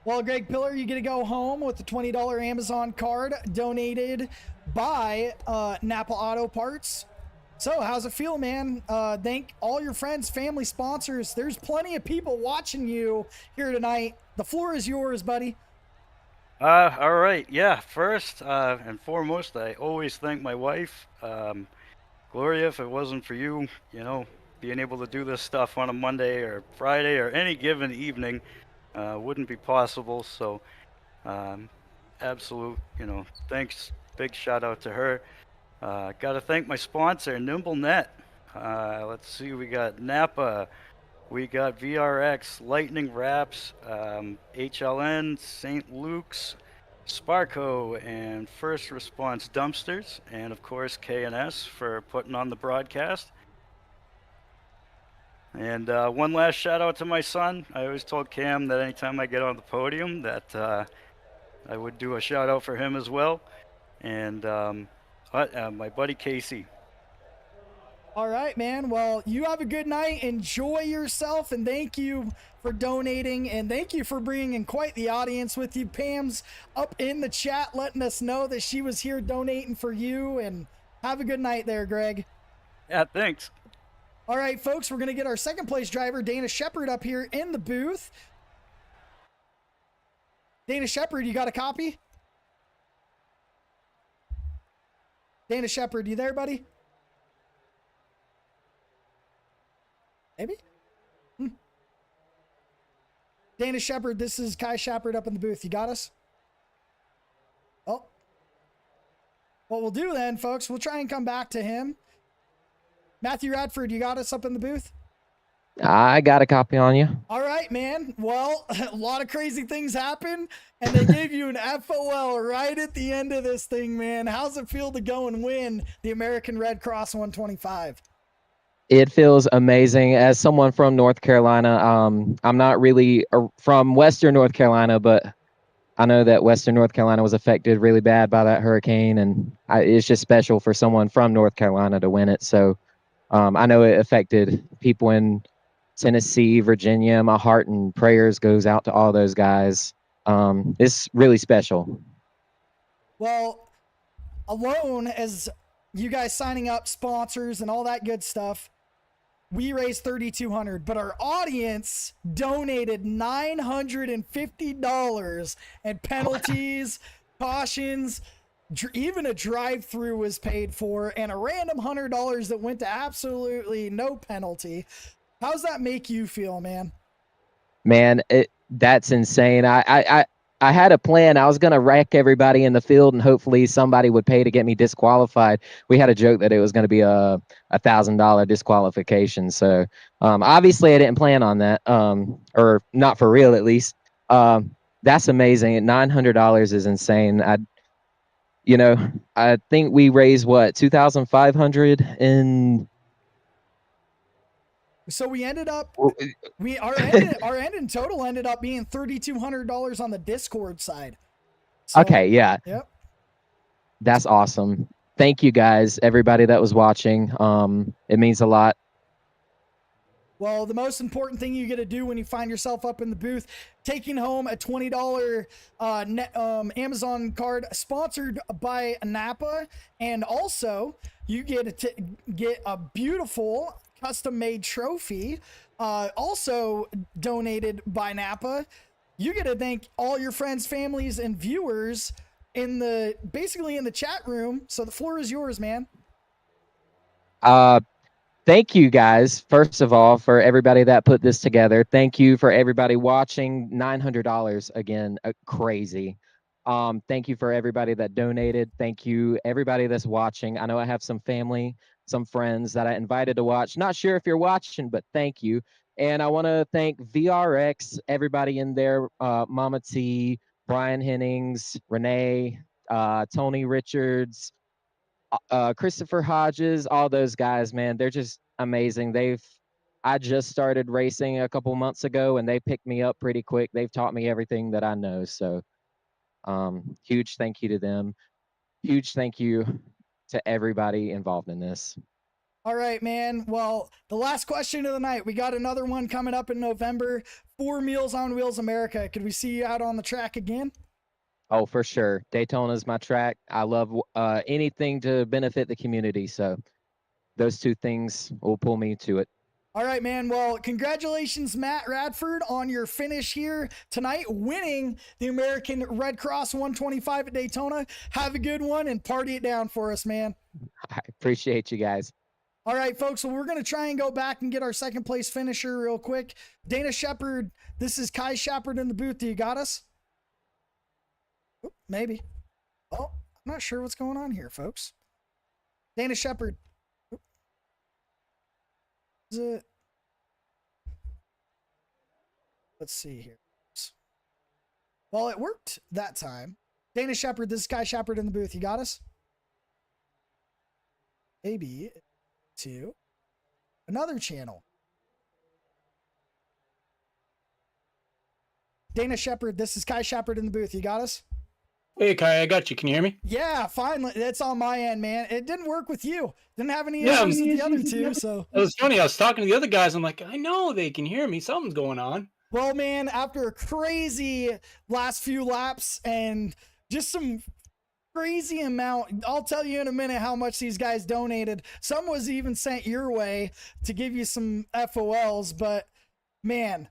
Well, Greg Pillar, you get to go home with the $20 Amazon card donated by Napa Auto Parts. So how's it feel, man? Thank all your friends, family, sponsors. There's plenty of people watching you here tonight. The floor is yours, buddy. All right. Yeah. First and foremost, I always thank my wife, Gloria. If it wasn't for you, you know, being able to do this stuff on a Monday or Friday or any given evening, wouldn't be possible. So, absolute, you know, thanks. Big shout out to her. Got to thank my sponsor, NimbleNet. Let's see, we got Napa, we got VRX, Lightning Wraps, HLN, St. Luke's, Sparco, and First Response Dumpsters, and of course K&S for putting on the broadcast. And one last shout out to my son. I always told Cam that anytime I get on the podium that I would do a shout out for him as well. And my buddy Casey. All right, man. Well, you have a good night. Enjoy yourself, and thank you for donating, and thank you for bringing in quite the audience with you. Pam's up in the chat letting us know that she was here donating for you, and have a good night there, Greg. Yeah, thanks. All right, folks, we're going to get our second place driver, Dana Shepard, up here in the booth. Dana Shepard, you got a copy? Dana Shepard, you there, buddy? Maybe? Dana Shepard, this is Kai Shepard up in the booth. You got us? Oh. What we'll do then, folks, we'll try and come back to him. Matthew Radford, you got us up in the booth? I got a copy on you. All right, man. Well, a lot of crazy things happen, and they gave you an FOL right at the end of this thing, man. How's it feel to go and win the American Red Cross 125? It feels amazing. As someone from North Carolina, I'm not really from Western North Carolina, but I know that Western North Carolina was affected really bad by that hurricane, and it's just special for someone from North Carolina to win it. So I know it affected people in Tennessee, Virginia. My heart and prayers goes out to all those guys. It's really special. Well, alone as you guys signing up sponsors and all that good stuff, we raised $3,200, but our audience donated $950, and penalties, cautions, even a drive-through was paid for, and a random $100 that went to absolutely no penalty. How's that make you feel, man? Man, that's insane. I had a plan. I was going to wreck everybody in the field, and hopefully somebody would pay to get me disqualified. We had a joke that it was going to be a $1,000 disqualification. So obviously I didn't plan on that, or not for real, at least. That's amazing. $900 is insane. I think we raised what, 2,500 in. So we ended up, our end in total ended up being $3,200 on the Discord side. So, okay, yeah. Yep. That's awesome. Thank you guys, everybody that was watching. It means a lot. Well, the most important thing you get to do when you find yourself up in the booth, taking home a $20 Amazon card sponsored by Napa, and also you get to get a beautiful custom-made trophy, also donated by Napa. You get to thank all your friends, families, and viewers basically in the chat room. So the floor is yours, man. Thank you guys, first of all, for everybody that put this together. Thank you for everybody watching. $900 again, crazy. Thank you for everybody that donated. Thank you, everybody that's watching. I know I have some family, some friends that I invited to watch. Not sure if you're watching, but thank you. And I want to thank VRX, everybody in there, Mama T, Brian Hennings, Renee, Tony Richards, Christopher Hodges, all those guys, man, they're just amazing. I just started racing a couple months ago and they picked me up pretty quick. They've taught me everything that I know. So huge thank you to them. Huge thank you to everybody involved in this. All right, man. Well, the last question of the night. We got another one coming up in November for Meals on Wheels America. Could we see you out on the track again? Oh, for sure. Daytona's my track. I love anything to benefit the community. So those two things will pull me to it. All right, man. Well, congratulations, Matt Radford, on your finish here tonight, winning the American Red Cross 125 at Daytona. Have a good one and party it down for us, man. I appreciate you guys. All right, folks. So we're going to try and go back and get our second place finisher real quick. Dana Shepard, this is Kai Shepard in the booth. Do you got us? Oop, maybe. Oh, I'm not sure what's going on here, folks. Dana Shepard. Oop. Is it? Let's see here. Well, it worked that time. Dana Shepard, this is Kai Shepard in the booth. You got us? Maybe to another channel. Dana Shepard, this is Kai Shepard in the booth. You got us? Hey, Kai, I got you. Can you hear me? Yeah, finally. That's on my end, man. It didn't work with you. Didn't have any issues with the other two, so. It was funny. I was talking to the other guys. I'm like, I know they can hear me. Something's going on. Well, man, after a crazy last few laps and just some crazy amount, I'll tell you in a minute how much these guys donated. Some was even sent your way to give you some FOLs, but man,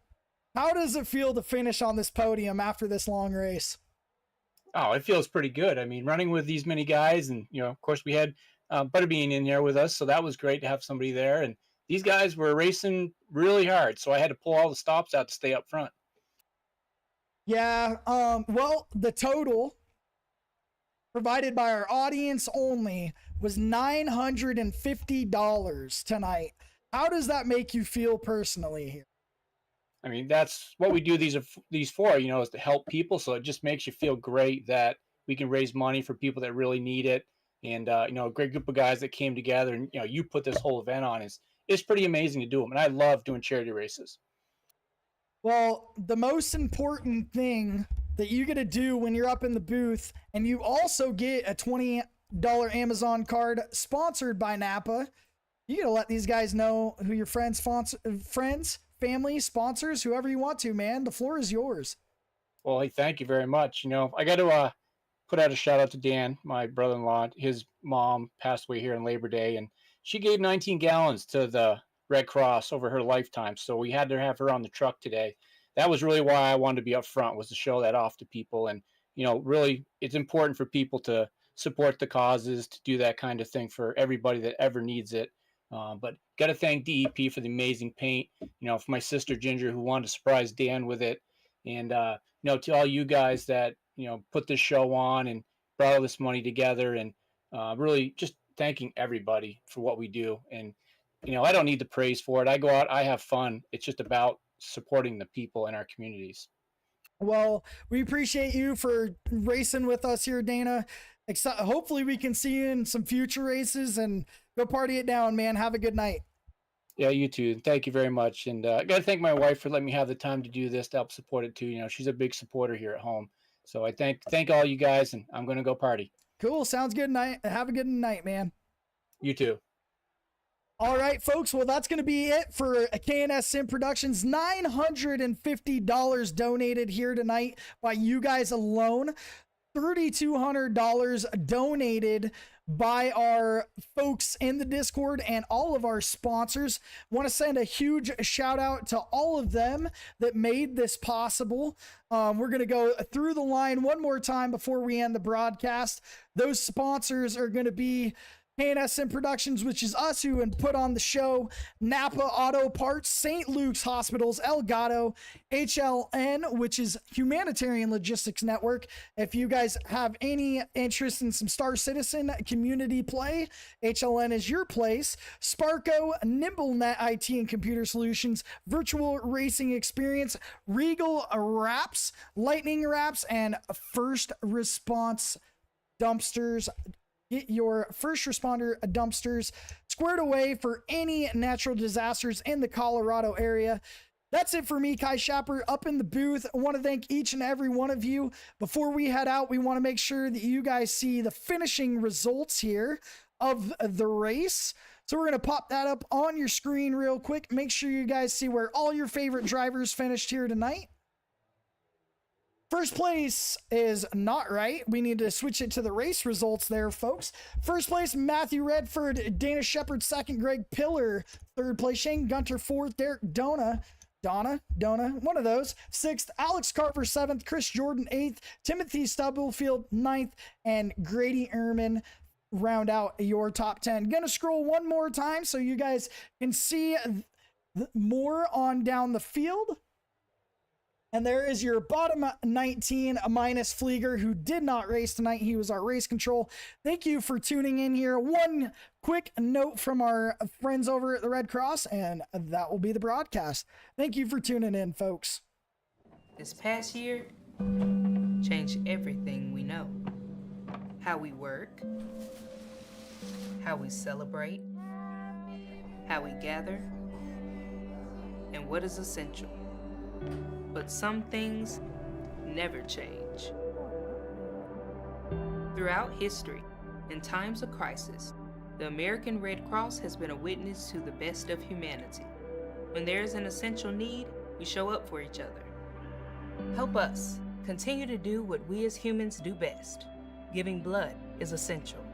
how does it feel to finish on this podium after this long race? Oh, it feels pretty good. I mean, running with these many guys, and of course, we had Butterbean in there with us, so that was great to have somebody there. And these guys were racing really hard, so I had to pull all the stops out to stay up front. Yeah. Well, the total provided by our audience only was $950 tonight. How does that make you feel personally here? I mean, that's what we do these for, is to help people. So it just makes you feel great that we can raise money for people that really need it. And, a great group of guys that came together and, you put this whole event on. It's pretty amazing to do them. And I love doing charity races. Well, the most important thing that you get to do when you're up in the booth, and you also get a $20 Amazon card sponsored by Napa, you got to let these guys know who your friends, family, sponsors, whoever you want to, man. The floor is yours. Well, hey, thank you very much. I got to put out a shout out to Dan, my brother-in-law. His mom passed away here on Labor Day, and she gave 19 gallons to the Red Cross over her lifetime. So we had to have her on the truck today. That was really why I wanted to be up front, was to show that off to people. And, really it's important for people to support the causes, to do that kind of thing for everybody that ever needs it. But got to thank DEP for the amazing paint, for my sister Ginger, who wanted to surprise Dan with it. And, to all you guys that, put this show on and brought all this money together, and really just thanking everybody for what we do. And, I don't need the praise for it. I go out, I have fun. It's just about supporting the people in our communities. Well, we appreciate you for racing with us here, Dana. Hopefully we can see you in some future races, and go party it down, man. Have a good night. Yeah, you too. Thank you very much. And I got to thank my wife for letting me have the time to do this, to help support it too. She's a big supporter here at home. So I thank all you guys, and I'm going to go party. Cool. Sounds good night. Have a good night, man. You too. All right, folks. Well, that's going to be it for KNS Sim Productions. $950 donated here tonight by you guys alone. $3,200 donated by our folks in the Discord and all of our sponsors. Want to send a huge shout out to all of them that made this possible. We're going to go through the line one more time before we end the broadcast. Those sponsors are going to be KNS Sim Productions, which is us who put on the show, Napa Auto Parts, St. Luke's Hospitals, Elgato, HLN, which is Humanitarian Logistics Network. If you guys have any interest in some Star Citizen community play, HLN is your place. Sparko, NimbleNet IT and Computer Solutions, Virtual Racing Experience, Regal Wraps, Lightning Wraps, and First Response Dumpsters. Get your first responder dumpsters squared away for any natural disasters in the Colorado area. That's it for me, Kai Shapper, up in the booth. I want to thank each and every one of you. Before we head out, we want to make sure that you guys see the finishing results here of the race. So we're going to pop that up on your screen real quick. Make sure you guys see where all your favorite drivers finished here tonight. First place is not right. We need to switch it to the race results there, folks. First place, Matthew Redford, Dana Shepard, second, Greg Pillar, third place, Shane Gunter, fourth, Derek Donna, one of those, sixth, Alex Carver, seventh, Chris Jordan, eighth, Timothy Stubblefield, ninth, and Grady Ehrman round out your top 10. Gonna scroll one more time so you guys can see more on down the field. And there is your bottom 19 minus Flieger, who did not race tonight. He was our race control. Thank you for tuning in here. One quick note from our friends over at the Red Cross, and that will be the broadcast. Thank you for tuning in, folks. This past year changed everything we know. How we work, how we celebrate, how we gather, and what is essential. But some things never change. Throughout history, in times of crisis, the American Red Cross has been a witness to the best of humanity. When there is an essential need, we show up for each other. Help us continue to do what we as humans do best. Giving blood is essential.